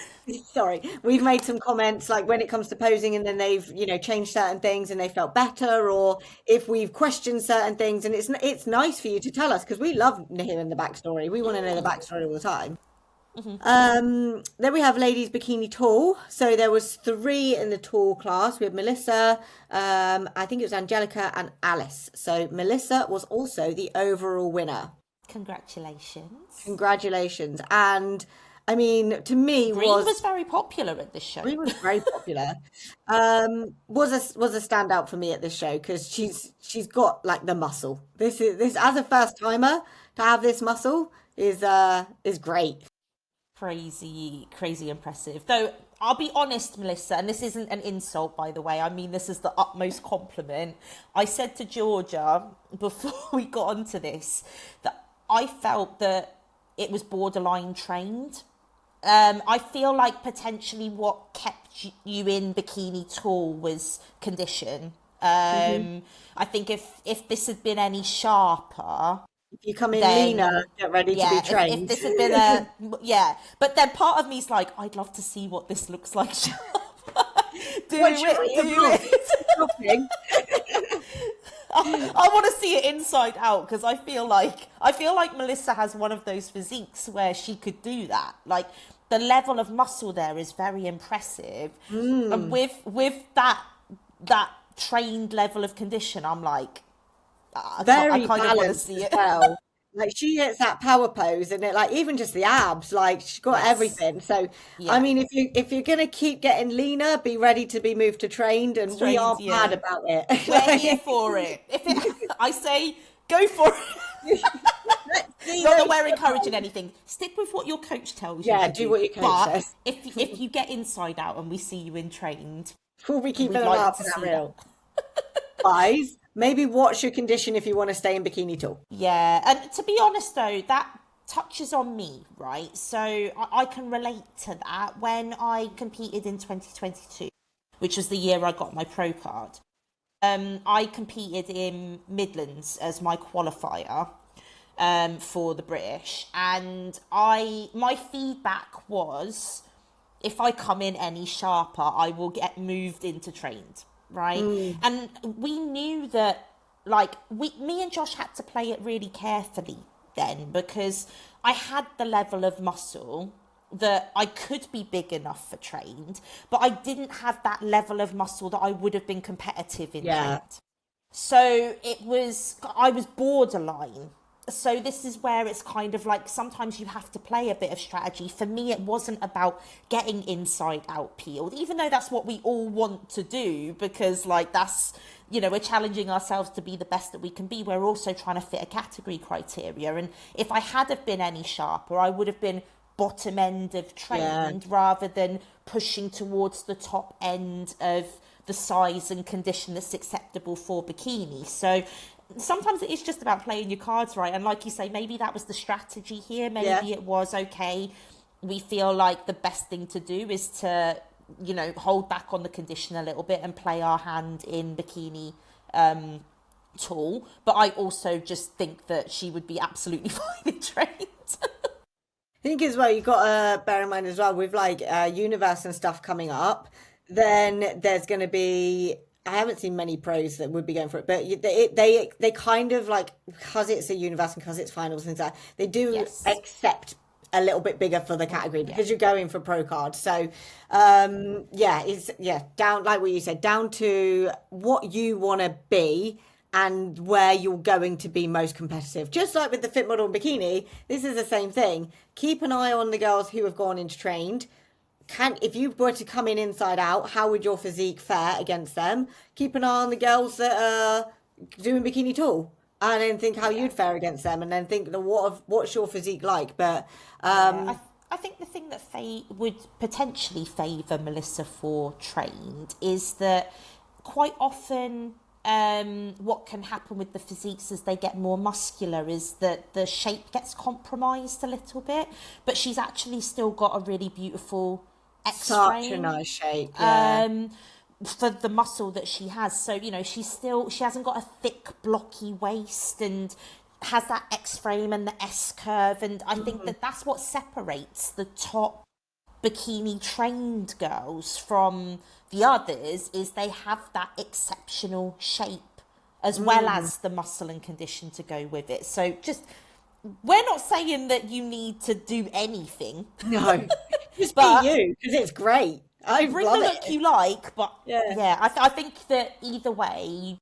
sorry we've made some comments like when it comes to posing, and then they've changed certain things and they felt better, or if we've questioned certain things, and it's nice for you to tell us because we love hearing the backstory. We want to know the backstory all the time. Then we have ladies bikini tall. So there was three in the tall class. We had Melissa, I think it was Angelica and Alice. So Melissa was also the overall winner. Congratulations. Congratulations. And I mean, to me Green was was very popular at this show. Brie was very popular. Was a standout for me at this show because she's got like the muscle. This as a first timer to have this muscle is great. Crazy, crazy impressive. Though I'll be honest, Melissa, and this isn't an insult, by the way. I mean this is the utmost compliment. I said to Georgia before we got onto this that I felt that it was borderline trained. I feel like potentially what kept you in bikini tall was condition. I think if this had been any sharper, If you come in then leaner, get ready to yeah, be if trained. this had been a yeah, but then part of me's like, I'd love to see what this looks like sharper. do What's your it, do it. shopping? I want to see it inside out because I feel like Melissa has one of those physiques where she could do that. Like the level of muscle there is very impressive, and with that trained level of condition, I'm like, I Very kind of want to balanced see as it. well. Like she hits that power pose and it like even just the abs, like she's got Yes, everything. So I yeah, mean if you're gonna keep getting leaner, be ready to be moved to trained and we trained, aren't mad yeah. about it. We're here for it. I say, go for it. Let's see Not that those we're encouraging muscles. anything. Stick with what your coach tells you Yeah, to do do. what your coach But says. if you get inside out and we see you in trained, We'll be keeping we'd an eye like out to for that see that. reel. Guys, maybe watch your condition if you want to stay in bikini tall. Yeah, and to be honest though, that touches on me, right? So I can relate to that. When I competed in 2022, which was the year I got my pro card, I competed in Midlands as my qualifier for the British, and my feedback was, if I come in any sharper, I will get moved into trained, right? And we knew that, like, me and Josh had to play it really carefully then because I had the level of muscle that I could be big enough for trained, but I didn't have that level of muscle that I would have been competitive in Yeah. trained. So I was borderline. So this is where it's kind of like sometimes you have to play a bit of strategy. For me, it wasn't about getting inside out peeled, even though that's what we all want to do because like that's, we're challenging ourselves to be the best that we can be. We're also trying to fit a category criteria. And if I had have been any sharper, I would have been bottom end of Yeah. trained rather than pushing towards the top end of the size and condition that's acceptable for bikini. So sometimes it is just about playing your cards right. And like you say, maybe that was the strategy here. Yeah. Maybe it was, okay, we feel like the best thing to do is to, hold back on the condition a little bit and play our hand in bikini tall. But I also just think that she would be absolutely fine in trained. I think as well, you got to bear in mind as well with like Universe and stuff coming up, then there's going to be. I haven't seen many pros that would be going for it, but they kind of like because it's a Universe and because it's finals and things like that, they do Yes. accept a little bit bigger for the category Yeah. because you're going for pro cards. So it's down like what you said, down to what you want to be and where you're going to be most competitive. Just like with the fit model and bikini, this is the same thing. Keep an eye on the girls who have gone into trained. If you were to come in inside out, how would your physique fare against them? Keep an eye on the girls that are doing bikini tall, and then think how Yeah. you'd fare against them, and then think what's your physique like. But Yeah, I think the thing that would potentially favour Melissa for trained is that quite often what can happen with the physiques as they get more muscular is that the shape gets compromised a little bit, but she's actually still got a really beautiful X such a frame nice shape, yeah. for the muscle that she has. So, she hasn't got a thick, blocky waist and has that X frame and the S curve. And I think that that's what separates the top bikini trained girls from the others is they have that exceptional shape as well as the muscle and condition to go with it. So just, we're not saying that you need to do anything, No, just be but you because it's great. I bring the love look it. you like. But Yeah. yeah, I think that either way,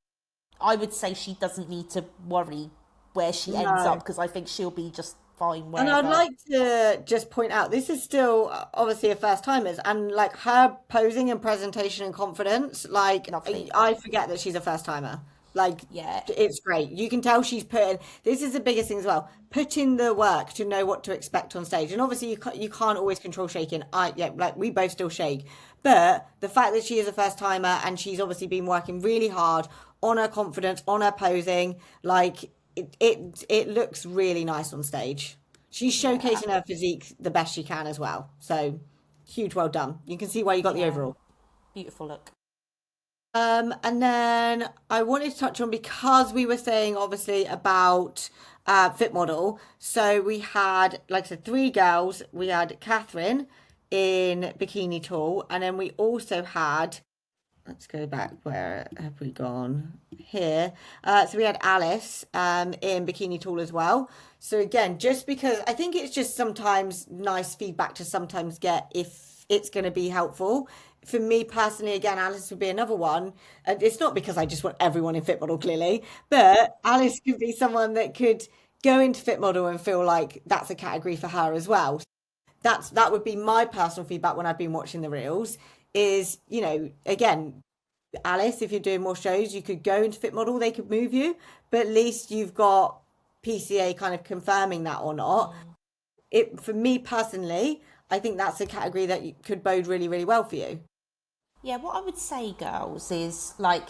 I would say she doesn't need to worry where she ends up No. because I think she'll be just fine And I'd wherever. like to just point out this is still obviously a first timers and like her posing and presentation and confidence, like Lovely. I forget that she's a first timer. Like, Yeah, it's great. You can tell she's putting, this is the biggest thing as well, put in the work to know what to expect on stage. And obviously you can't always control shaking. Yeah, like we both still shake. But the fact that she is a first timer and she's obviously been working really hard on her confidence, on her posing, like it looks really nice on stage. She's yeah, showcasing her physique the best she can as well. So huge well done. You can see why you got the yeah. overall. Beautiful look. And then I wanted to touch on because we were saying obviously about Fit Model. So we had, like I said, three girls. We had Catherine in Bikini Tall, and then we also had, let's go back. Where have we gone? Here. So we had Alice in Bikini Tall as well. So again, just because I think it's just sometimes nice feedback to sometimes get if it's going to be helpful. For me personally, again, Alice would be another one. And it's not because I just want everyone in Fit Model, clearly, but Alice could be someone that could go into Fit Model and feel like that's a category for her as well. That would be my personal feedback when I've been watching the reels is, again, Alice, if you're doing more shows, you could go into Fit Model, they could move you, but at least you've got PCA kind of confirming that or not. It for me personally, I think that's a category that could bode really, really well for you. Yeah, what I would say, girls, is like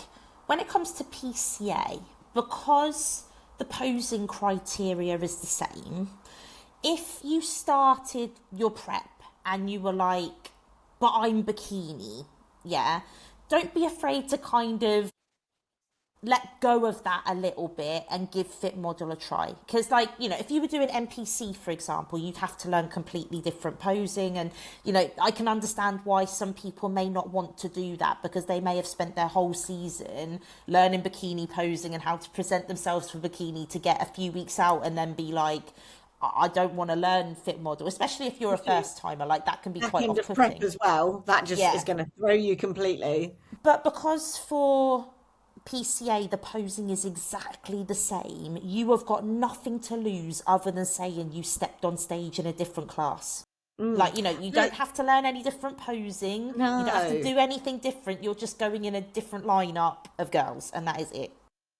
when it comes to PCA, because the posing criteria is the same, if you started your prep and you were like, but I'm bikini, yeah, don't be afraid to kind of let go of that a little bit and give Fit Model a try. Because, like, if you were doing NPC, for example, you'd have to learn completely different posing. And, I can understand why some people may not want to do that because they may have spent their whole season learning bikini posing and how to present themselves for bikini to get a few weeks out and then be like, I don't want to learn Fit Model, especially if you're a first timer. Like, that can be Back quite into prep off-putting. as well, that just is Yeah. going to throw you completely. But because for PCA, the posing is exactly the same, you have got nothing to lose other than saying you stepped on stage in a different class. Like, you don't have to learn any different posing. You don't have to No. do anything different. You're just going in a different lineup of girls, and that is it.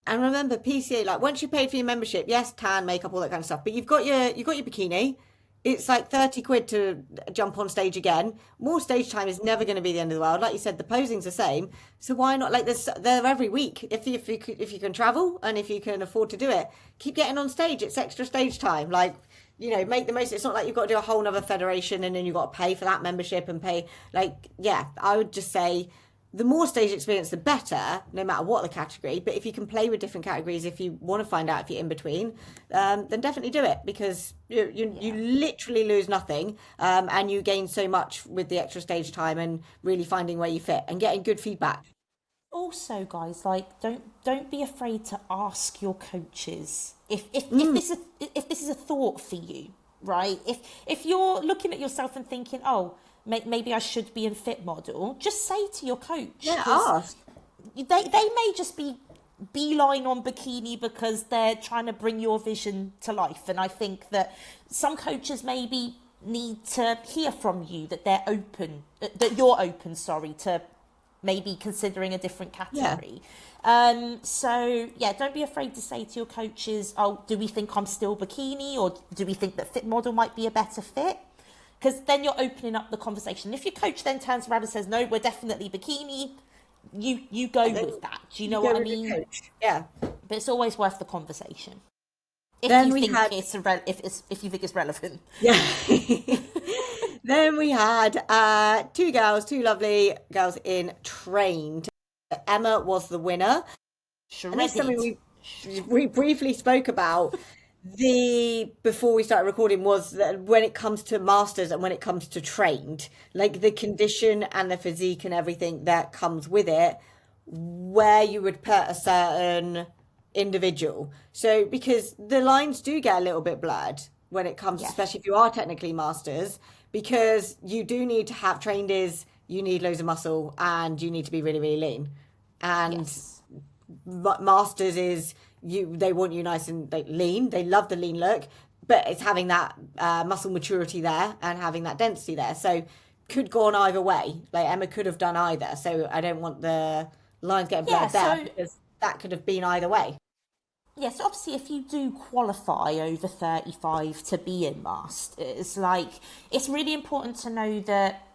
And remember, PCA, like once you paid for your membership, yes, tan, makeup, all that kind of stuff, but you've got your bikini. It's like 30 quid to jump on stage again. More stage time is never going to be the end of the world. Like you said, the posing's the same. So why not, like this, they're every week. If you can travel and if you can afford to do it, keep getting on stage. It's extra stage time. Like, make the most. It's not like you've got to do a whole nother federation and then you've got to pay for that membership and pay. Like, yeah, I would just say the more stage experience, the better, no matter what the category. But if you can play with different categories, if you want to find out if you're in between, then definitely do it because you literally lose nothing, and you gain so much with the extra stage time and really finding where you fit and getting good feedback. Also, guys, like don't be afraid to ask your coaches if this is a thought for you, right? If you're looking at yourself and thinking, oh, maybe I should be in Fit Model, just say to your coach, Yeah, because ask. they may just be beeline on bikini because they're trying to bring your vision to life. And I think that some coaches maybe need to hear from you that you're open, sorry, to maybe considering a different Yeah. category. So yeah, don't be afraid to say to your coaches, oh, do we think I'm still bikini, or do we think that Fit Model might be a better fit? Because then you're opening up the conversation. If your coach then turns around and says, no, we're definitely bikini, you go And then with that. Do you you know go what I with your mean? coach. Yeah. But it's always worth the conversation if Then you we think had if you think it's relevant. Yeah. Then we had two lovely girls in trained. Emma was the winner. And this is something Shredded. we briefly spoke about the before we started recording was that when it comes to masters and when it comes to trained, like the condition and the physique and everything that comes with it, where you would put a certain individual. So because the lines do get a little bit blurred when it comes, Yeah. especially if you are technically masters, because you do need to have trained is you need loads of muscle and you need to be really, really lean. And Yes. masters is they want you nice and like lean, they love the lean look, but it's having that muscle maturity there and having that density there, so could go on either way. Like Emma could have done either, so I don't want the lines getting Yeah. blurred there So because that could have been either way. Yes, obviously, if you do qualify over 35 to be in Masters, like, it's really important to know that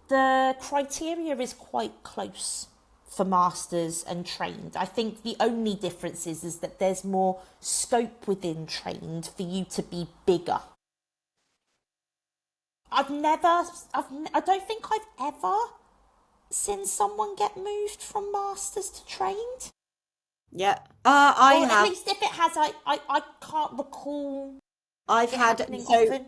the criteria is quite close for Masters and trained. I think the only difference is that there's more scope within trained for you to be bigger. I don't think I've ever seen someone get moved from Masters to trained. Yeah. I Or at have. least if it has, I can't recall I've it had happening so often.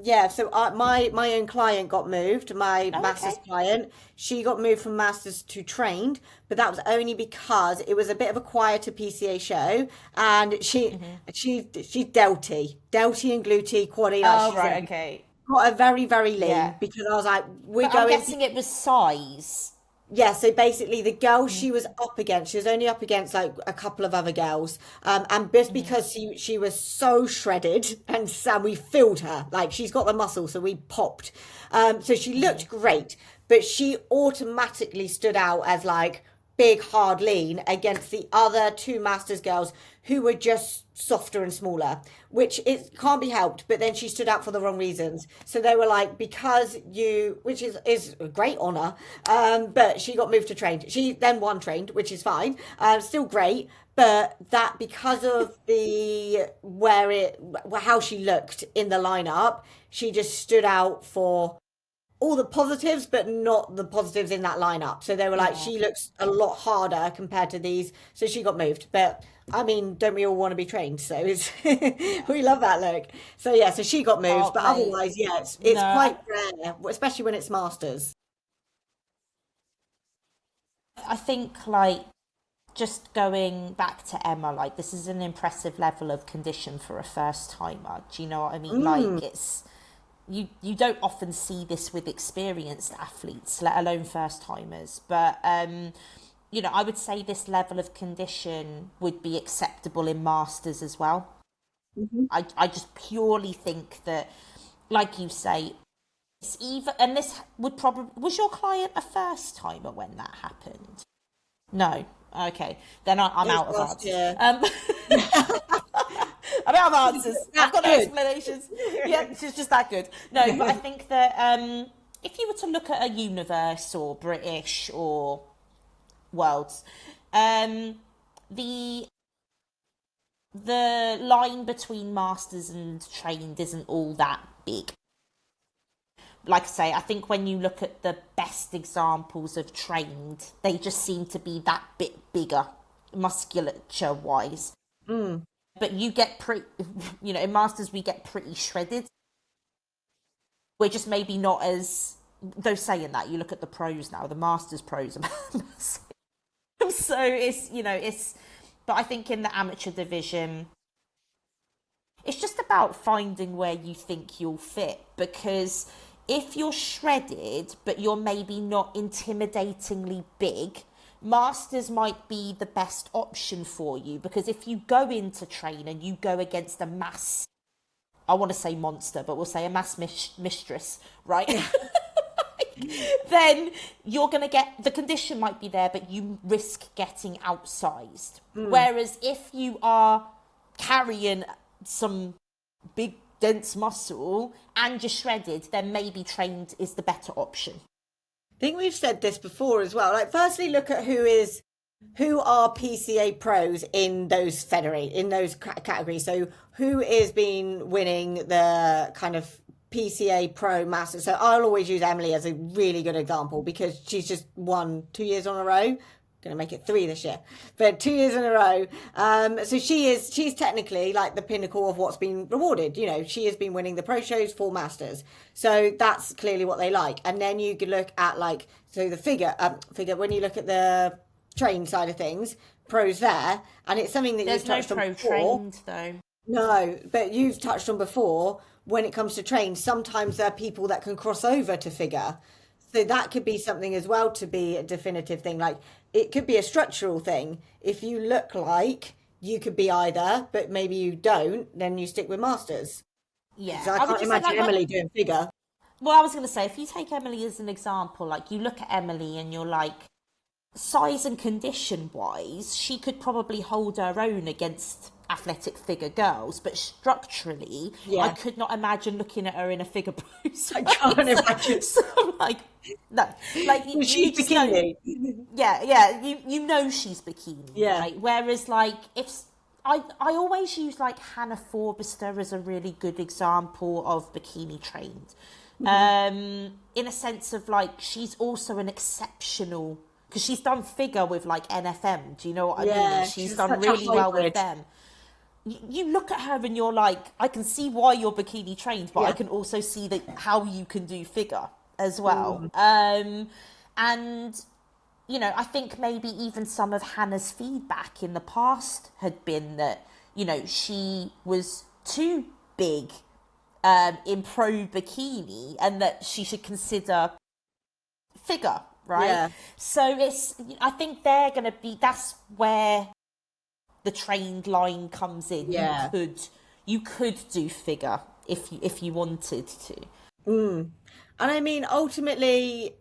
yeah. So my own client got moved. My Oh, master's okay. client, she got moved from masters to trained, but that was only because it was a bit of a quieter PCA show, and she's delty and glutey, quaddy, like Oh, she's right, okay. got a very Yeah. lean because I was like, we're But I'm going. guessing it was size. Yeah, so basically the girl Mm, she was up against, she was only up against like a couple of other girls. And just because she was so shredded and so we filled her, like she's got the muscle, so we popped. So she looked great, but she automatically stood out as like big hard lean against the other two masters girls who were just softer and smaller, which it can't be helped. But then she stood out for the wrong reasons, so they were like, because you, which is a great honor, but she got moved to trained. She then won trained, which is fine, still great, but that because of the where it how she looked in the lineup, she just stood out for all the positives, but not the positives in that lineup. So they were like, yeah. she looks a lot harder compared to these. So she got moved. But I mean, don't we all want to be trained? So it's Yeah. we love that look. So yeah, so she got moved. Oh, But mate. otherwise, yeah, No, it's quite rare, especially when it's masters. I think, like, just going back to Emma, like, this is an impressive level of condition for a first timer. Do you know what I mean? Mm, Like, it's you don't often see this with experienced athletes, let alone first timers. But I would say this level of condition would be acceptable in masters as well. mhm. I just purely think that, like you say, it's either, and this would probably, was your client a first timer when that happened? No. Okay, then I'm It's out of last answers. year. I'm out of answers. I've That got no good. explanations. Yeah, she's just that good. No, but I think that if you were to look at a universe or British or worlds, um, the the line between masters and trained isn't all that big. Like I say, I think when you look at the best examples of trained, they just seem to be that bit bigger, musculature wise. Mm. But you get pretty, in masters we get pretty shredded. We're just maybe not as, though saying that, you look at the pros now, the masters pros are massive. So but I think in the amateur division, it's just about finding where you think you'll fit, because if you're shredded but you're maybe not intimidatingly big, masters might be the best option for you, because if you go into train and you go against a mass, I want to say monster, but we'll say a mass mistress, right? Then you're going to get, the condition might be there, but you risk getting outsized. Whereas if you are carrying some big dense muscle and you're shredded, then maybe trained is the better option. I think we've said this before as well. Like, firstly, look at who are PCA pros in those in those categories. So who is been winning the kind of PCA Pro Masters? So I'll always use Emily as a really good example because she's just won 2 years on a row. Going to make it three this year, but 2 years in a row. So she's technically like the pinnacle of what's been rewarded. She has been winning the pro shows for masters. So that's clearly what they like. And then you could look at like, so the figure, when you look at the train side of things, pros there, and it's something that you've There's no touched on pro before. trained though. No, but you've touched on before when it comes to train, sometimes there are people that can cross over to figure. So that could be something as well to be a definitive thing. Like it could be a structural thing. If you look like you could be either, but maybe you don't, then you stick with masters. Yeah, So I I would can't just say imagine like, Emily doing figure. well, I was going to say, if you take Emily as an example, like you look at Emily and you're like, size and condition wise, she could probably hold her own against athletic figure girls, but structurally, I Yeah. could not imagine looking at her in a figure pose. I Right? can't imagine. So I'm like, no, like Well, you she's just know, bikini. yeah, you know she's bikini, Yeah. right? Whereas like if I always use like Hannah Forbister as a really good example of bikini trained, in a sense of like she's also an exceptional because she's done figure with like NFM. Do you know what I mean? Yeah, And she's she's done such a really well with hybrid. them. You look at her and you're like, I can see why you're bikini trained, but I Yeah. can also see that how you can do figure as well. And you know, I think maybe even some of Hannah's feedback in the past had been that, you know, she was too big in pro bikini and that she should consider figure, right? Yeah. So I think they're going to be, that's where the trained line comes in. Yeah. You could do figure if you wanted to. And I mean, ultimately,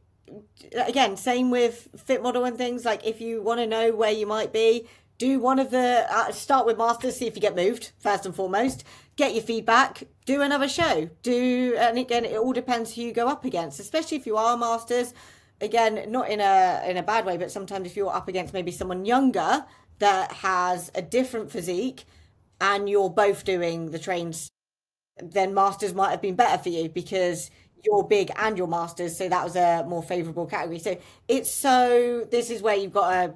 again, same with fit model and things. Like, if you want to know where you might be, do one of the start with masters, see if you get moved first and foremost. Get your feedback. Do another show. And again, it all depends who you go up against, especially if you are masters. Again, not in a bad way, but sometimes if you're up against maybe someone younger that has a different physique, and you're both doing the trains, then masters might have been better for you because you're big and you're masters, so that was a more favorable category. So this is where you've got to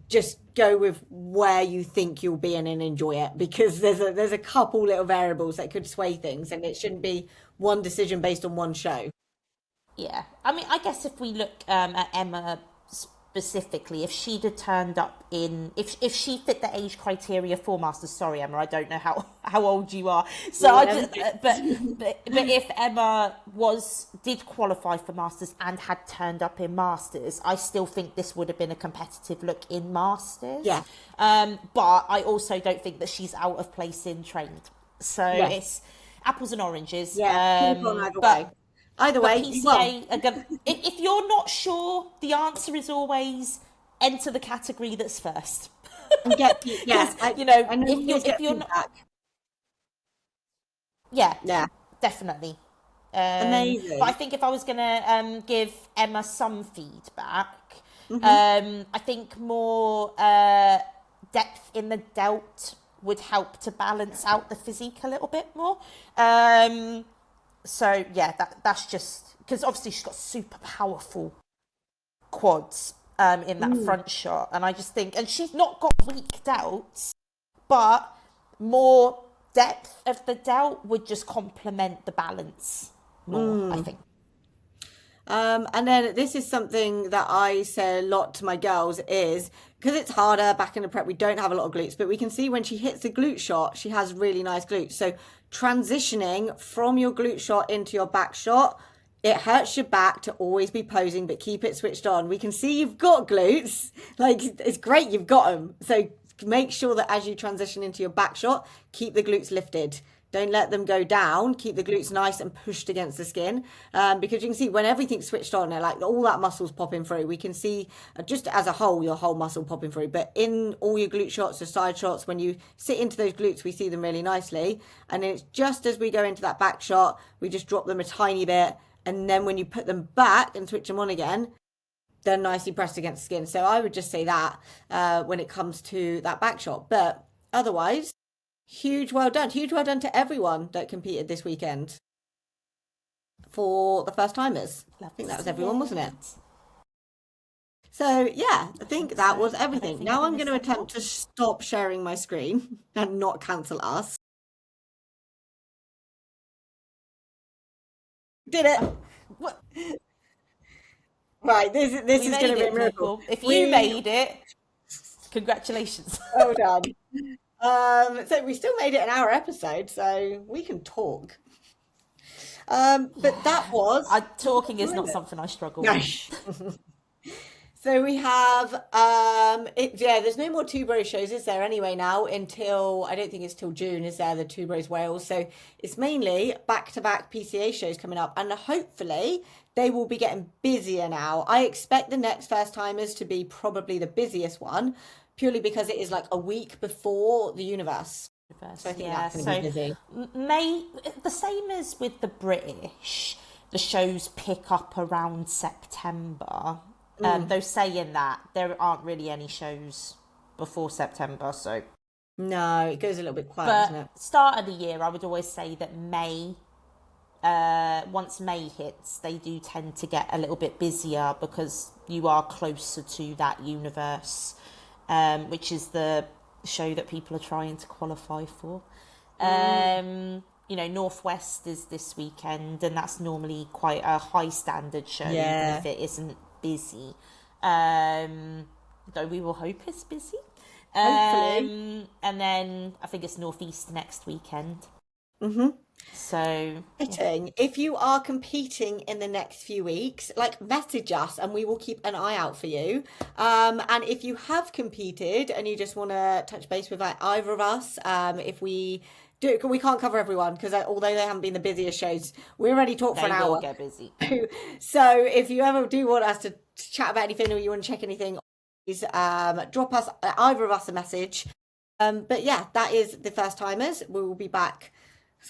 just go with where you think you'll be in and enjoy it, because there's a couple little variables that could sway things, and it shouldn't be one decision based on one show. Yeah, I mean, I guess if we look at Emma specifically, if she'd have turned up if she fit the age criteria for Masters, sorry Emma, I don't know how old you are, so but if Emma did qualify for Masters and had turned up in Masters, I still think this would have been a competitive look in Masters. Yeah. But I also don't think that she's out of place in trained. So Yeah. it's apples and oranges. Yeah, keep on either But way. Either way, you won. PCA are going. If you're not sure, the answer is always enter the category that's first. And get, yeah, 'Cause, you know, I know if you're not, feedback. yeah, Yeah, definitely. amazing. But I think if I was going to give Emma some feedback, I think more depth in the delt would help to balance out the physique a little bit more. So yeah, that's just because obviously she's got super powerful quads in that front shot, and I just think, and she's not got weak delts, but more depth of the delt would just complement the balance more, I think. And then this is something that I say a lot to my girls is, because it's harder back in the prep, we don't have a lot of glutes, but we can see when she hits a glute shot, she has really nice glutes. So transitioning from your glute shot into your back shot, it hurts your back to always be posing, but keep it switched on. We can see you've got glutes. Like, it's great you've got them. So make sure that as you transition into your back shot, keep the glutes lifted. Don't let them go down. Keep the glutes nice and pushed against the skin, because you can see when everything's switched on, like all that muscle's popping through. We can see just as a whole, your whole muscle popping through. But in all your glute shots or side shots, when you sit into those glutes, we see them really nicely. And then it's just as we go into that back shot, we just drop them a tiny bit. And then when you put them back and switch them on again, they're nicely pressed against the skin. So I would just say that when it comes to that back shot. But otherwise, huge well done. Huge well done to everyone that competed this weekend for the first timers. I think that was everyone, wasn't it? So yeah, I think that was everything. Now I'm going to attempt to stop sharing my screen and not cancel us. Did it. What? Right, this is going to be a miracle. If you made it, congratulations. Well done. So we still made it an hour episode, so we can talk. But that was talking is not something I struggle with. So we have there's no more Two Bros shows, is there, anyway, now, until I don't think it's till June, is there, the Two Bros Wales. So it's mainly back-to-back PCA shows coming up, and hopefully they will be getting busier now. I expect the next First Timers to be probably the busiest one, purely because it is like a week before the Universe. So I think Yeah, that's going to be so busy. May, the same as with the British, the shows pick up around September. Though saying that, there aren't really any shows before September, so. No, it goes a little bit quiet, doesn't But it? start of the year, I would always say that May, once May hits, they do tend to get a little bit busier because you are closer to that Universe, which is the show that people are trying to qualify for. Northwest is this weekend, and that's normally quite a high standard show, even Yeah, if it isn't busy. Though we will hope it's busy. hopefully. And then I think it's Northeast next weekend. Mm-hmm. So yeah, Exciting. If you are competing in the next few weeks, like message us and we will keep an eye out for you. And if you have competed and you just want to touch base with like, either of us, if we do, we can't cover everyone because although they haven't been the busiest shows, we already talked for they an will hour. get busy. So if you ever do want us to chat about anything or you want to check anything, please drop us either of us a message. But yeah, that is the First Timers. We will be back.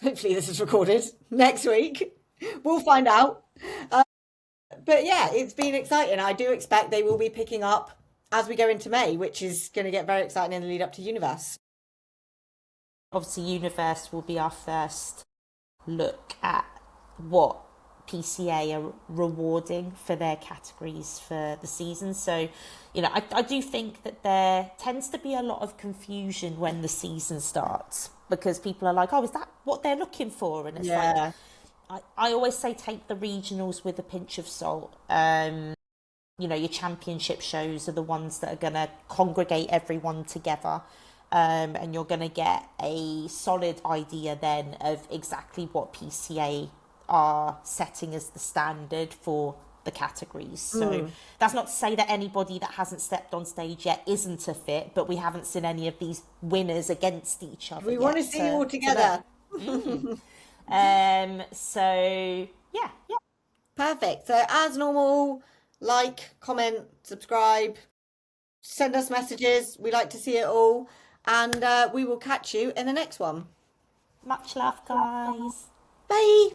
Hopefully, this is recorded next week. We'll find out. But yeah, it's been exciting. I do expect they will be picking up as we go into May, which is going to get very exciting in the lead up to Universe. Obviously, Universe will be our first look at what PCA are rewarding for their categories for the season. So, I do think that there tends to be a lot of confusion when the season starts because people are like, oh, is that what they're looking for? And it's Yeah. I always say take the regionals with a pinch of salt. Your championship shows are the ones that are going to congregate everyone together. And you're going to get a solid idea then of exactly what PCA are setting as the standard for the categories. So that's not to say that anybody that hasn't stepped on stage yet isn't a fit, but we haven't seen any of these winners against each other We yet. want to see you all together. So yeah. Perfect. So, as normal, like, comment, subscribe, send us messages. We like to see it all. And we will catch you in the next one. Much love, guys. Bye.